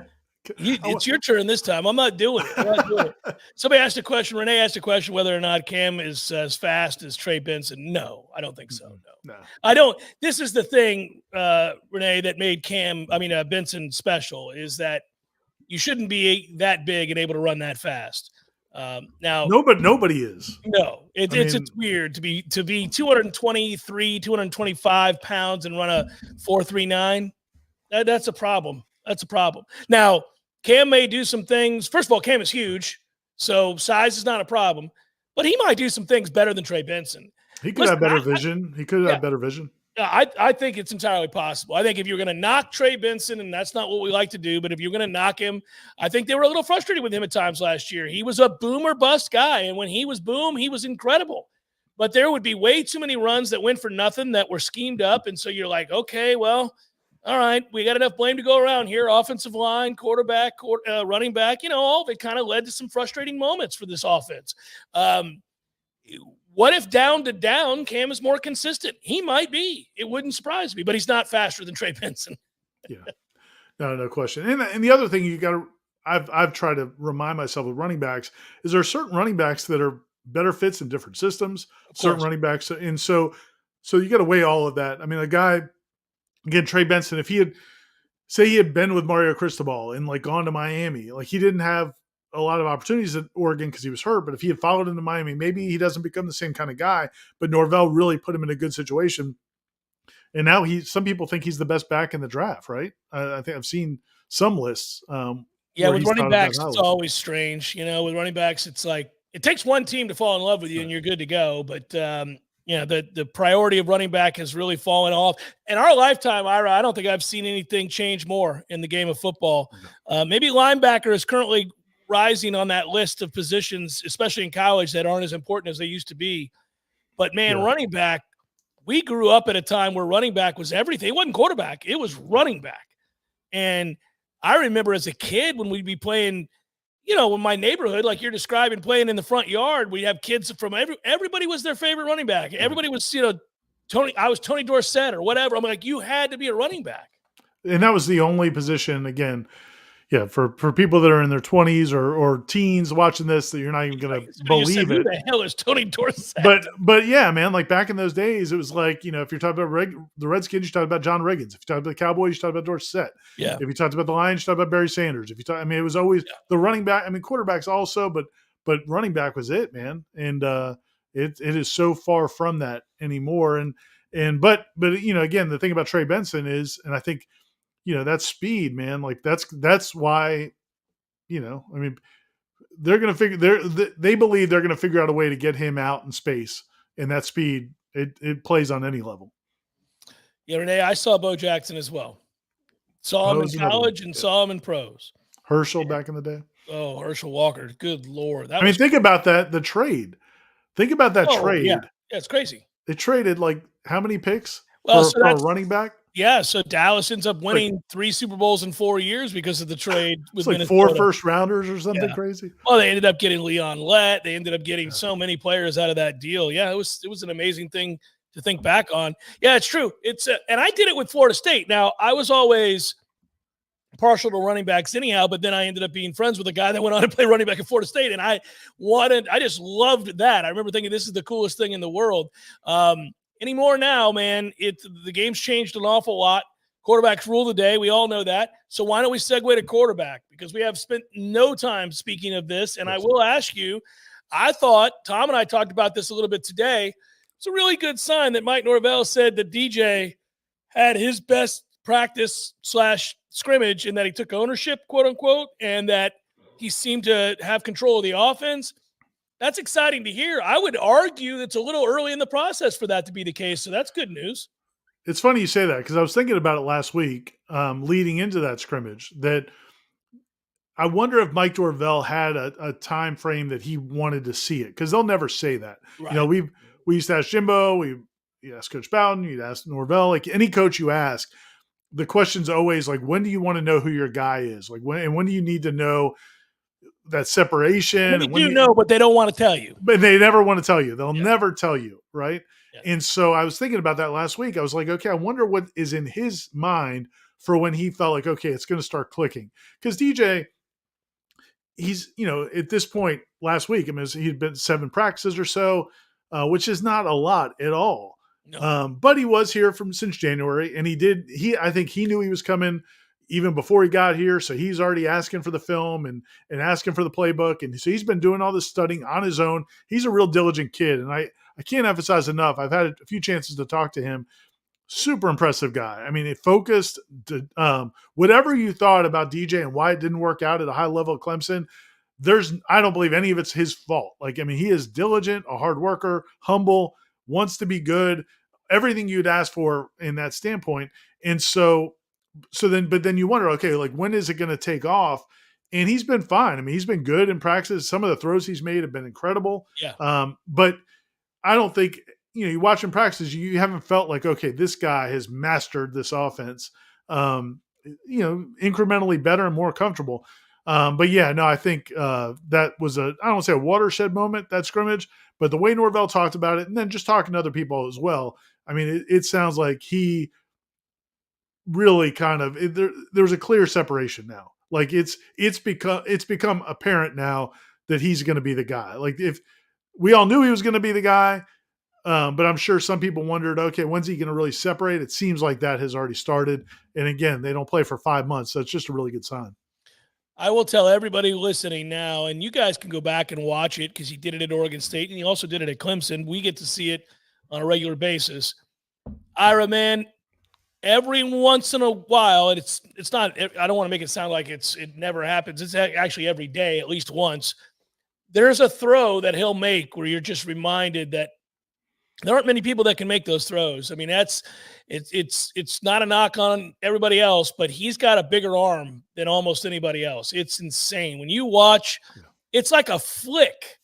It's your turn this time. I'm not doing it. Somebody asked a question. Renee asked a question whether or not Cam is as fast as Trey Benson. No, I don't think so. No. I don't. This is the thing, Renee, that made Benson special, is that you shouldn't be that big and able to run that fast. Now, nobody is. No, it's weird to be 223, 225 pounds and run a 4.39. That's a problem. Now, Cam may do some things. First of all, Cam is huge, so size is not a problem. But he might do some things better than Trey Benson. He could have better vision. Better vision. I think it's entirely possible. I think if you're going to knock Trey Benson, and that's not what we like to do, but if you're going to knock him, I think they were a little frustrated with him at times last year. He was a boom or bust guy, and when he was boom, he was incredible. But there would be way too many runs that went for nothing that were schemed up, and so you're like, okay, well, all right, we got enough blame to go around here. Offensive line, quarterback, running back, all of it kind of led to some frustrating moments for this offense. What if down to down, Cam is more consistent? He might be. It wouldn't surprise me, but he's not faster than Trey Benson. Yeah, no question. And the other thing you got to, I've tried to remind myself with running backs is there are certain running backs that are better fits in different systems. Certain running backs, and so you got to weigh all of that. I mean, a guy, again, Trey Benson, if he had been with Mario Cristobal and like gone to Miami, like he didn't have a lot of opportunities at Oregon because he was hurt, but if he had followed him to Miami, maybe he doesn't become the same kind of guy, but Norvell really put him in a good situation. And now some people think he's the best back in the draft, right? I think I've seen some lists. With running backs, it's always strange. With running backs, it's like, it takes one team to fall in love with you and you're good to go. But, the priority of running back has really fallen off. In our lifetime, Ira, I don't think I've seen anything change more in the game of football. Maybe linebacker is currently rising on that list of positions, especially in college, that aren't as important as they used to be. But, man, running back, we grew up at a time where running back was everything. It wasn't quarterback. It was running back. And I remember as a kid when we'd be playing, in my neighborhood, like you're describing, playing in the front yard, we'd have kids from everybody was their favorite running back. Everybody was, Tony. I was Tony Dorsett or whatever. I'm like, you had to be a running back. And that was the only position, again, for people that are in their 20s or teens watching this, that you're not even going to believe it. Who the hell is Tony Dorsett? But yeah, man, like back in those days, it was like, if you're talking about the Redskins, you talk about John Riggins. If you talk about the Cowboys, you talk about Dorsett. Yeah. If you talked about the Lions, you talk about Barry Sanders. It was always the running back. I mean, quarterbacks also, but running back was it, man. And it is so far from that anymore. But again, the thing about Trey Benson is, and I think, that speed, man, like that's why, they're going to they believe they're going to figure out a way to get him out in space, and that speed, it plays on any level. Yeah, Renee, I saw Bo Jackson as well. Saw him in Poe's another one. college and saw him in pros. Herschel back in the day. Oh, Herschel Walker. Good Lord. I mean, think about that, the trade. Think about that trade. Yeah, it's crazy. They traded like how many picks Well, for a running back? Yeah, so Dallas ends up winning 3 Super Bowls in 4 years because of the trade with It's like Minnesota. 4 first rounders or something crazy. Well, they ended up getting Leon Lett. They ended up getting so many players out of that deal. Yeah, it was an amazing thing to think back on. Yeah, it's true. And I did it with Florida State. Now, I was always partial to running backs anyhow, but then I ended up being friends with a guy that went on to play running back at Florida State, and I just loved that. I remember thinking this is the coolest thing in the world. Anymore now, man, the game's changed an awful lot. Quarterbacks rule the day. We all know that. So why don't we segue to quarterback? Because we have spent no time speaking of this, and I will ask you, I thought, Tom and I talked about this a little bit today, it's a really good sign that Mike Norvell said that DJ had his best practice / scrimmage and that he took ownership, quote unquote, and that he seemed to have control of the offense. That's exciting to hear. I would argue it's a little early in the process for that to be the case, so that's good news. It's funny you say that because I was thinking about it last week leading into that scrimmage, that I wonder if Mike Norvell had a time frame that he wanted to see it, because they'll never say that. Right. You know, we used to ask Jimbo, you ask Coach Bowden, you'd ask Norvell, like any coach you ask, the question's always like, when do you want to know who your guy is? Like when do you need to know that separation? They do know, but they don't want to tell you. But they never want to tell you. They'll never tell you, right? Yeah. And so I was thinking about that last week. I was like, okay, I wonder what is in his mind for when he felt like, okay, it's going to start clicking. Because DJ, he's, at this point last week, I mean, he'd been 7 practices or so, which is not a lot at all. No. But he was here since January, and I think he knew he was coming even before he got here. So he's already asking for the film and asking for the playbook. And so he's been doing all this studying on his own. He's a real diligent kid. And I can't emphasize enough. I've had a few chances to talk to him. Super impressive guy. I mean, it focused to whatever you thought about DJ and why it didn't work out at a high level at Clemson. I don't believe any of it's his fault. Like, I mean, he is diligent, a hard worker, humble, wants to be good, everything you'd ask for in that standpoint. And but then you wonder, okay, like when is it going to take off? And he's been fine. I mean, he's been good in practice. Some of the throws he's made have been incredible. Yeah. But I don't think, you watch him practice, you haven't felt like, okay, this guy has mastered this offense, incrementally better and more comfortable. But yeah, no, I think that was I don't want to say a watershed moment, that scrimmage, but the way Norvell talked about it, and then just talking to other people as well. I mean, it sounds like he really kind of there's a clear separation now. Like it's become apparent now that he's going to be the guy. Like if we all knew he was going to be the guy, but I'm sure some people wondered, okay, when's he going to really separate? It seems like that has already started. And again, they don't play for 5 months, so it's just a really good sign. I will tell everybody listening now, and you guys can go back and watch it because he did it at Oregon State and he also did it at Clemson. We get to see it on a regular basis. Ira, man, every once in a while, and it's not, I don't want to make it sound like it never happens. It's actually every day, at least once. There's a throw that he'll make where you're just reminded that there aren't many people that can make those throws. I mean, it's not a knock on everybody else, but he's got a bigger arm than almost anybody else. It's insane. When you watch, it's like a flick,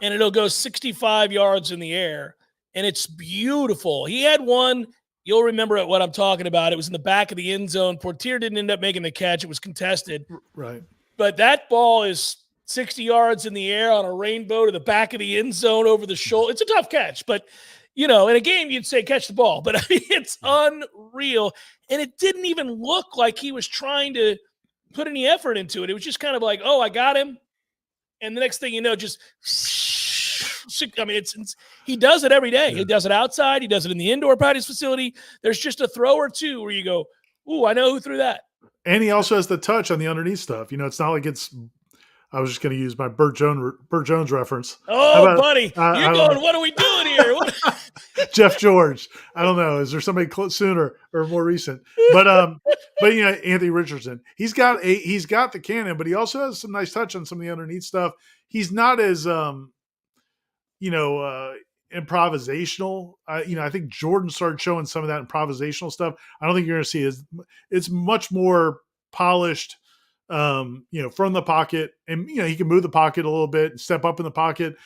and it'll go 65 yards in the air, and it's beautiful. He had one, you'll remember what I'm talking about. It was in the back of the end zone. Portier didn't end up making the catch. It was contested. Right. But that ball is 60 yards in the air on a rainbow to the back of the end zone over the shoulder. It's a tough catch, but in a game you'd say catch the ball, but I mean, it's unreal. And it didn't even look like he was trying to put any effort into it. It was just kind of like, oh, I got him. And the next thing you know, just, I mean, he does it every day. Yeah. He does it outside. He does it in the indoor practice facility. There's just a throw or two where you go, ooh, I know who threw that. And he also has the touch on the underneath stuff. It's not like I was just going to use my Burt Jones reference. Oh, buddy. You're going, what are we doing here? Jeff George. I don't know. Is there somebody sooner or more recent? But Anthony Richardson. He's got the cannon, but he also has some nice touch on some of the underneath stuff. He's not as improvisational. I think Jordan started showing some of that improvisational stuff. I don't think you're going to see it. It's much more polished, from the pocket, and he can move the pocket a little bit and step up in the pocket.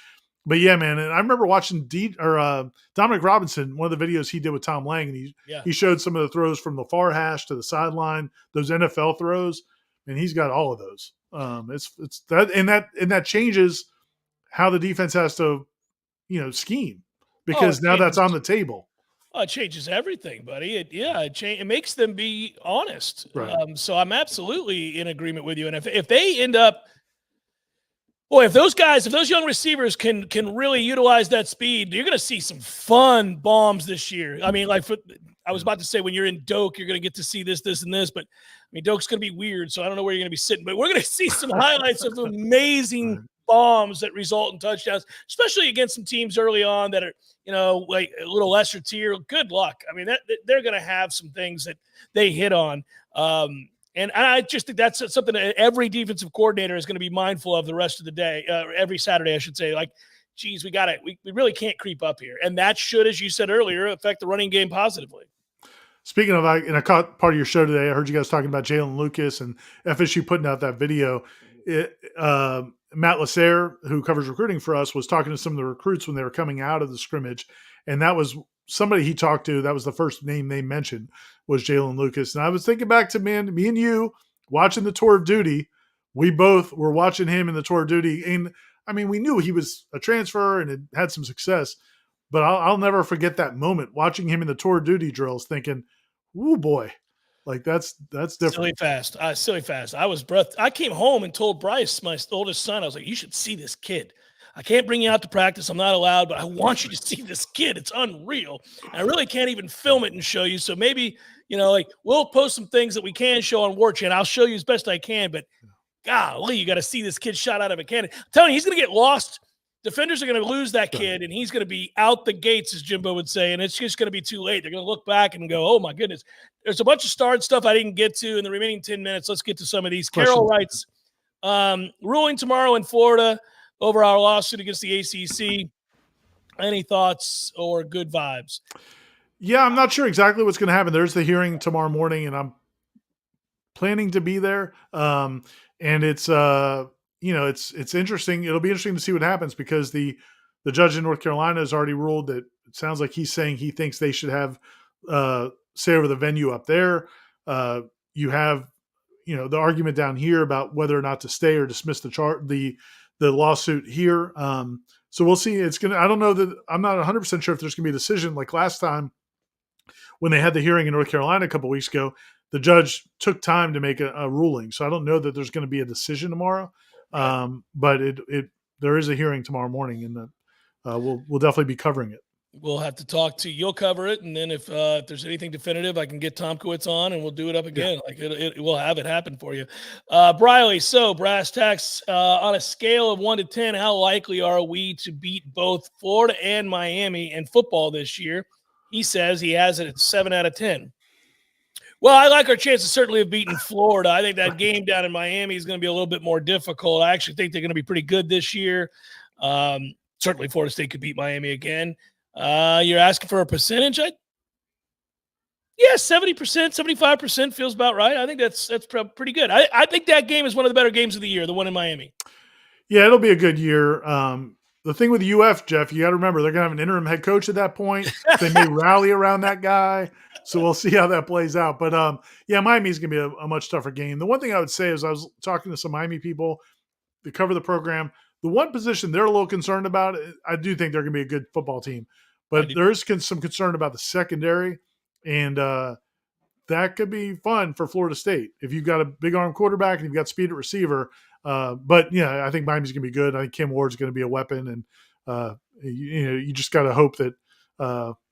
But yeah, man, and I remember watching Dominic Robinson, one of the videos he did with Tom Lang, and he showed some of the throws from the far hash to the sideline, those NFL throws, and he's got all of those. It's that, and that changes how the defense has to, scheme, because now that's on the table. Oh, it changes everything, buddy. It makes them be honest. Right. So I'm absolutely in agreement with you. And if they end up, boy, if those young receivers can really utilize that speed, you're going to see some fun bombs this year. I mean, I was about to say, when you're in Doak, you're going to get to see this, and this, but I mean, Doak's going to be weird, so I don't know where you're going to be sitting, but we're going to see some highlights of amazing bombs that result in touchdowns, especially against some teams early on that are, like a little lesser tier. Good luck. I mean, they're going to have some things that they hit on. And I just think that's something that every defensive coordinator is going to be mindful of the rest of the day, every Saturday, I should say. Like, geez, we really can't creep up here. And that should, as you said earlier, affect the running game positively. Speaking of, and I caught part of your show today, I heard you guys talking about Jaylen Lucas and FSU putting out that video. Matt Lasser, who covers recruiting for us, was talking to some of the recruits when they were coming out of the scrimmage. And that was somebody he talked to. That was the first name they mentioned, was Jaylen Lucas. And I was thinking back to, me and you watching the tour of duty. We both were watching him in the tour of duty. And I mean, we knew he was a transfer and had some success, but I'll never forget that moment watching him in the tour of duty drills thinking, "Ooh, boy, like that's different." Silly fast. I came home and told Bryce, my oldest son, I was like, "You should see this kid. I can't bring you out to practice. I'm not allowed, but I want you to see this kid. It's unreal. And I really can't even film it and show you. So maybe, we'll post some things that we can show on Warchant. I'll show you as best I can, but golly, you got to see this kid shot out of a cannon. I'm telling you, he's going to get lost. Defenders are going to lose that kid, and he's going to be out the gates, as Jimbo would say, and it's just going to be too late. They're going to look back and go, oh, my goodness. There's a bunch of starred stuff I didn't get to in the remaining 10 minutes. Let's get to some of these. Carol writes, ruling tomorrow in Florida over our lawsuit against the ACC. Any thoughts or good vibes? Yeah, I'm not sure exactly what's going to happen. There's the hearing tomorrow morning, and I'm planning to be there. And it's it's interesting. It'll be interesting to see what happens, because the judge in North Carolina has already ruled that it sounds like he's saying he thinks they should have say over the venue up there. You have the argument down here about whether or not to stay or dismiss the lawsuit here. So we'll see. I don't know that I'm not 100% sure if there's going to be a decision like last time when they had the hearing in North Carolina a couple of weeks ago. The judge took time to make a ruling. So I don't know that there's going to be a decision tomorrow. But there is a hearing tomorrow morning, and we'll definitely be covering it. We'll have to talk to you. You'll cover it, and then if there's anything definitive, I can get Tomkowitz on, and we'll do it up again. Yeah. We'll have it happen for you. Briley, so brass tacks, on a scale of 1 to 10, how likely are we to beat both Florida and Miami in football this year? He says he has it at 7 out of 10. Well, I like our chances certainly of beating Florida. I think that game down in Miami is going to be a little bit more difficult. I actually think they're going to be pretty good this year. Certainly Florida State could beat Miami again. You're asking for a percentage? 70%, 75% feels about right. I think that's pretty good. I think that game is one of the better games of the year, the one in Miami. Yeah, it'll be a good year. The thing with UF, Jeff, you got to remember, they're going to have an interim head coach at that point. They may rally around that guy. So we'll see how that plays out. But, Miami's going to be a much tougher game. The one thing I would say is I was talking to some Miami people that cover the program. The one position they're a little concerned about, I do think they're going to be a good football team. But there is some concern about the secondary, and that could be fun for Florida State if you've got a big arm quarterback and you've got speed at receiver. But I think Miami's going to be good. I think Kim Ward's going to be a weapon, and you just got to hope that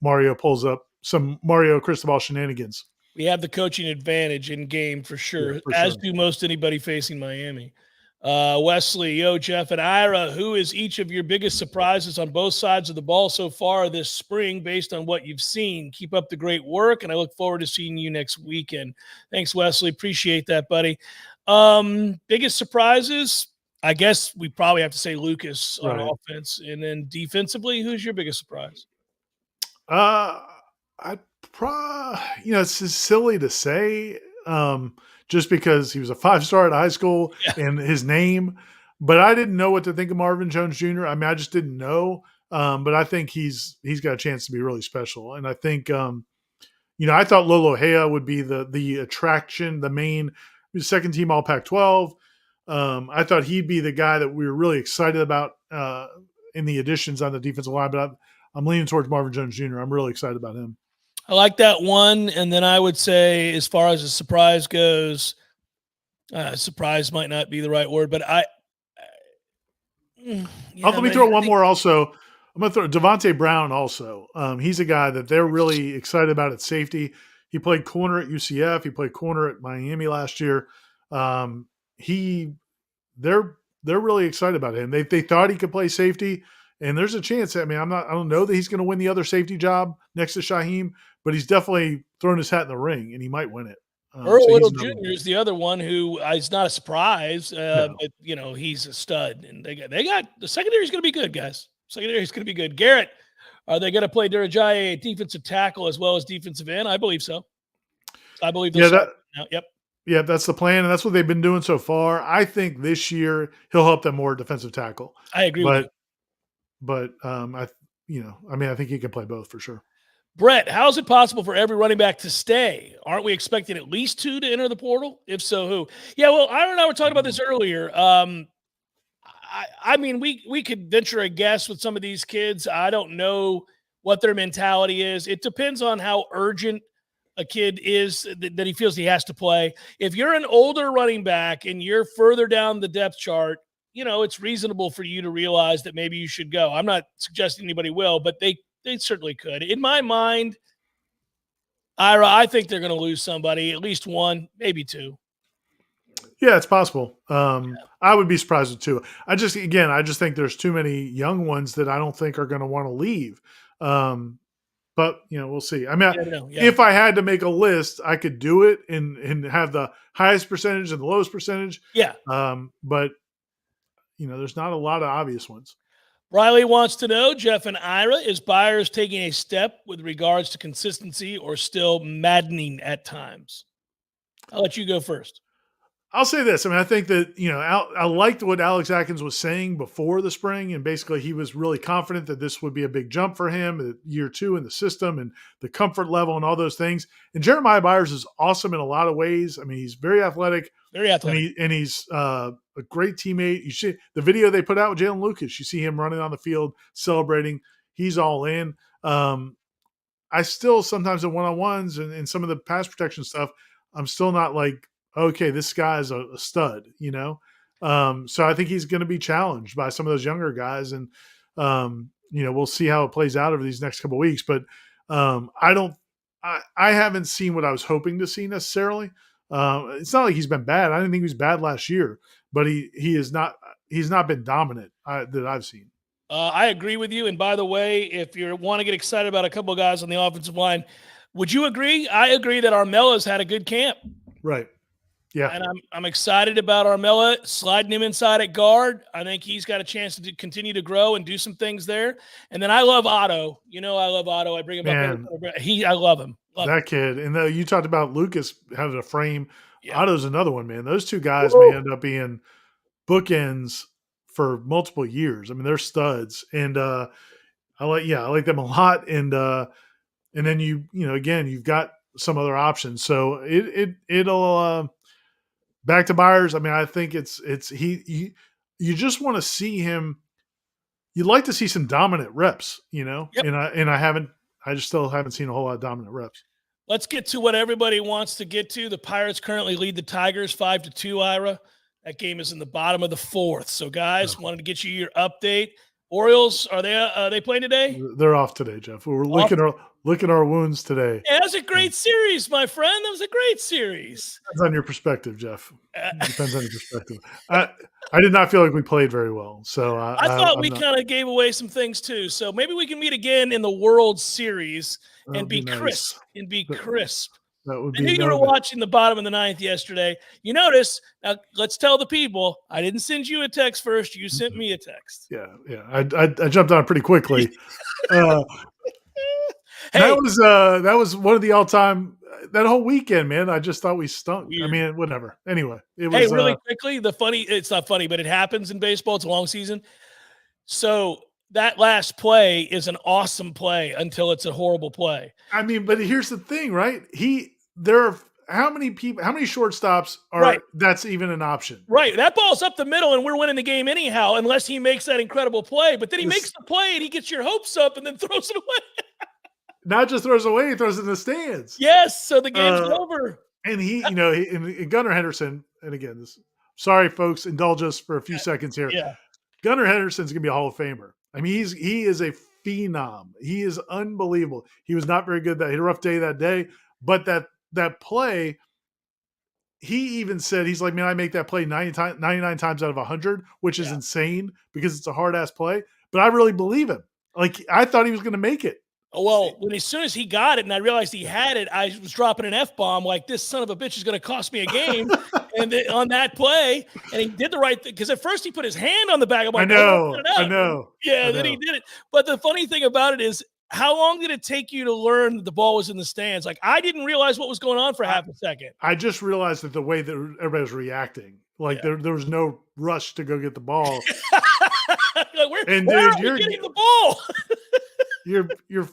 Mario pulls up some Mario Cristobal shenanigans. We have the coaching advantage in game for sure, as do most anybody facing Miami. Wesley, Jeff, and Ira, who is each of your biggest surprises on both sides of the ball so far this spring based on what you've seen? Keep up the great work, and I look forward to seeing you next weekend. Thanks, Wesley. Appreciate that, buddy. Biggest surprises? I guess we probably have to say Lucas on Right. offense. And then defensively, who's your biggest surprise? I it's just silly to say, just because he was a 5-star at high school Yeah. and his name, but I didn't know what to think of Marvin Jones Jr. I mean, I just didn't know. But I think he's got a chance to be really special. And I think, I thought Lolo Hea would be the attraction, the main second team All Pac-12. I thought he'd be the guy that we were really excited about in the additions on the defensive line, but I'm leaning towards Marvin Jones Jr. I'm really excited about him. I like that one. And then I would say, as far as a surprise goes, surprise might not be the right word, but let me throw one more also. I'm going to throw Devontae Brown also. He's a guy that they're really excited about at safety. He played corner at UCF. He played corner at Miami last year. They're really excited about him. They thought he could play safety, and there's a chance. I mean, I don't know that he's going to win the other safety job next to Shaheem, but he's definitely thrown his hat in the ring, and he might win it. Earl Little Jr. is the other one who is not a surprise, No. but he's a stud, and they got the secondary is going to be good, guys. Secondary is going to be good. Garrett, are they going to play Durajaye defensive tackle as well as defensive end? I believe so. I believe they'll start now. Yep. Yeah, that's the plan, and that's what they've been doing so far. I think this year he'll help them more defensive tackle. I agree with you. But I think he can play both for sure. Brett, how is it possible for every running back to stay? Aren't we expecting at least 2 to enter the portal? If so, who? Yeah, well, Ira and I were talking about this earlier. I mean, we could venture a guess with some of these kids. I don't know what their mentality is. It depends on how urgent a kid is that he feels he has to play. If you're an older running back and you're further down the depth chart, it's reasonable for you to realize that maybe you should go. I'm not suggesting anybody will, but they certainly could. In my mind, Ira, I think they're going to lose somebody, at least 1, maybe 2. Yeah, it's possible. I would be surprised with 2. I just think there's too many young ones that I don't think are going to want to leave. But we'll see. I mean, if I had to make a list, I could do it and have the highest percentage and the lowest percentage. Yeah. But there's not a lot of obvious ones. Riley wants to know, Jeff and Ira, is Byers taking a step with regards to consistency or still maddening at times? I'll let you go first. I'll say this. I mean, I think that, I liked what Alex Atkins was saying before the spring, and basically he was really confident that this would be a big jump for him, year 2 in the system and the comfort level and all those things. And Jeremiah Byers is awesome in a lot of ways. I mean, he's very athletic. And he's a great teammate. You see the video they put out with Jaylen Lucas. You see him running on the field, celebrating. He's all in. I still sometimes in one-on-ones and some of the pass protection stuff, I'm still not like, okay, this guy's a stud, So I think he's going to be challenged by some of those younger guys. And, we'll see how it plays out over these next couple of weeks. But I haven't seen what I was hoping to see necessarily. It's not like he's been bad. I didn't think he was bad last year, but he's not been dominant that I've seen. I agree with you. And by the way, if you want to get excited about a couple of guys on the offensive line, would you agree? I agree that Armella's had a good camp. Right. Yeah. And I'm excited about Armella, sliding him inside at guard. I think he's got a chance to continue to grow and do some things there. And then I love Otto. I love Otto. I bring him up. I love him. That kid. And you talked about Lucas having a frame. Yeah. Otto's another one, man. Those two guys may end up being bookends for multiple years. I mean, they're studs. And I like them a lot. And then again, you've got some other options. So it'll back to Byers. I mean, I think you just want to see him. You'd like to see some dominant reps, Yep. And I just still haven't seen a whole lot of dominant reps. Let's get to what everybody wants to get to. The Pirates currently lead the Tigers 5-2, Ira. That game is in the bottom of the 4th. So, guys, wanted to get you your update. Orioles, are they playing today? They're off today, Jeff. We're licking our wounds today. Yeah, that was a great series, my friend. That was a great series. Depends on your perspective, Jeff. Depends on your perspective. I did not feel like we played very well. So I thought we kind of gave away some things too. So maybe we can meet again in the World Series and be crisp. And be crisp. That would I be knew you were noted. watching the bottom of the ninth yesterday. You notice, now let's tell the people, I didn't send you a text first. You sent me a text. Yeah. I jumped on it pretty quickly. Hey, That was one of the all-time that whole weekend, man. I just thought we stunk. Weird. I mean, whatever. Anyway, it hey, was really quickly, it's not funny, but it happens in baseball. It's a long season. So that last play is an awesome play until it's a horrible play. I mean, but here's the thing, right? There are how many shortstops are Right. that's even an option? Right. That ball's up the middle, and we're winning the game anyhow, unless he makes that incredible play. But then he makes the play, and he gets your hopes up and then throws it away. Not just throws away, he throws it in the stands. Yes, so the game's over. And and Gunnar Henderson, and again, sorry, folks, indulge us for a few seconds here. Yeah. Gunnar Henderson's going to be a Hall of Famer. I mean, he is a phenom. He is unbelievable. He was not very good. He had a rough day that day, but that play, he even said, he's like, man, I make that play 99 times out of 100, which is insane because it's a hard-ass play. But I really believe him. Like, I thought he was going to make it. Well, as soon as he got it and I realized he had it, I was dropping an F-bomb like, this son of a bitch is going to cost me a game. And on that play, and he did the right thing. Because at first he put his hand on the back. I'm like, I know. Yeah, then he did it. But the funny thing about it is, how long did it take you to learn that the ball was in the stands? Like, I didn't realize what was going on for half a second. I just realized that the way that everybody was reacting, like there was no rush to go get the ball. Like, where are we getting the ball? your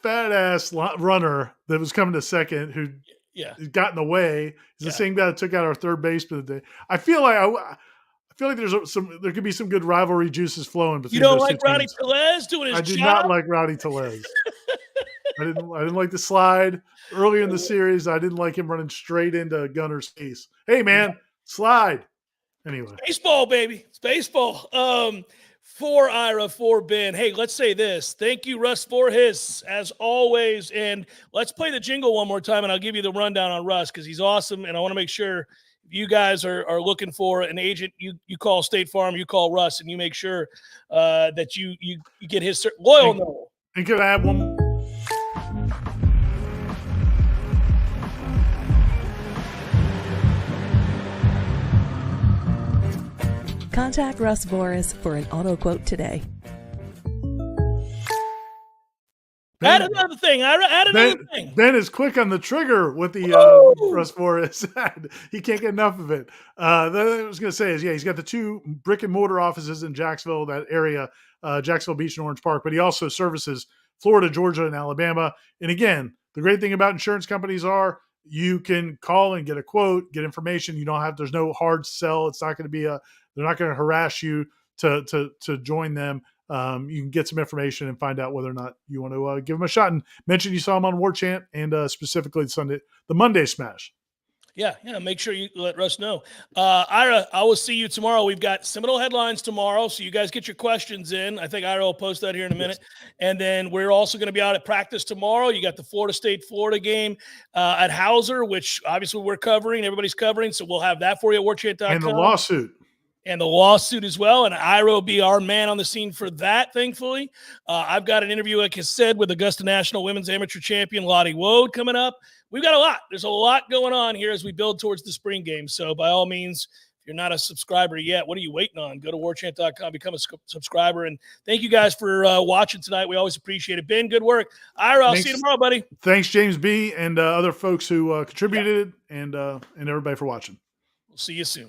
fat ass runner that was coming to second who got in the way is the same guy that took out our third baseman today. I feel like there could be some good rivalry juices flowing between. You don't like Rowdy Tellez doing his job? I do not like Rowdy Tellez. I didn't like the slide earlier in the series. I didn't like him running straight into Gunner's face. Hey man, slide. Anyway, baseball, baby. It's baseball. For Ira, for Ben. Hey, let's say this. Thank you, Russ Voorhis, as always. And let's play the jingle one more time, and I'll give you the rundown on Russ because he's awesome. And I want to make sure if you guys are looking for an agent, you call State Farm, you call Russ, and you make sure that you get his loyal Noel. And could I have one more? Contact Russ Voorhis for an auto quote today. Add another thing, Ira. Add another thing. Ben is quick on the trigger with the Russ Voorhis. He can't get enough of it. I was going to say is, he's got the 2 brick and mortar offices in Jacksonville, that area, Jacksonville Beach and Orange Park, but he also services Florida, Georgia, and Alabama. And again, the great thing about insurance companies are you can call and get a quote, get information. There's no hard sell. It's not going to be they're not going to harass you to join them. You can get some information and find out whether or not you want to give them a shot. And mention you saw him on Warchant and specifically the Monday Smash. Yeah. Make sure you let Russ know. Ira, I will see you tomorrow. We've got Seminole headlines tomorrow, so you guys get your questions in. I think Ira will post that here in a minute. Yes. And then we're also going to be out at practice tomorrow. You got the Florida game at Hauser, which obviously we're covering. Everybody's covering, so we'll have that for you at warchant.com. And the lawsuit. And the lawsuit as well. And Ira will be our man on the scene for that, thankfully. I've got an interview, like I said, with Augusta National Women's Amateur Champion Lottie Wode coming up. We've got a lot. There's a lot going on here as we build towards the spring game. So by all means, if you're not a subscriber yet, what are you waiting on? Go to warchant.com, become a subscriber. And thank you guys for watching tonight. We always appreciate it. Ben, good work. Ira, I'll see you tomorrow, buddy. Thanks, James B. and other folks who contributed and everybody for watching. We'll see you soon.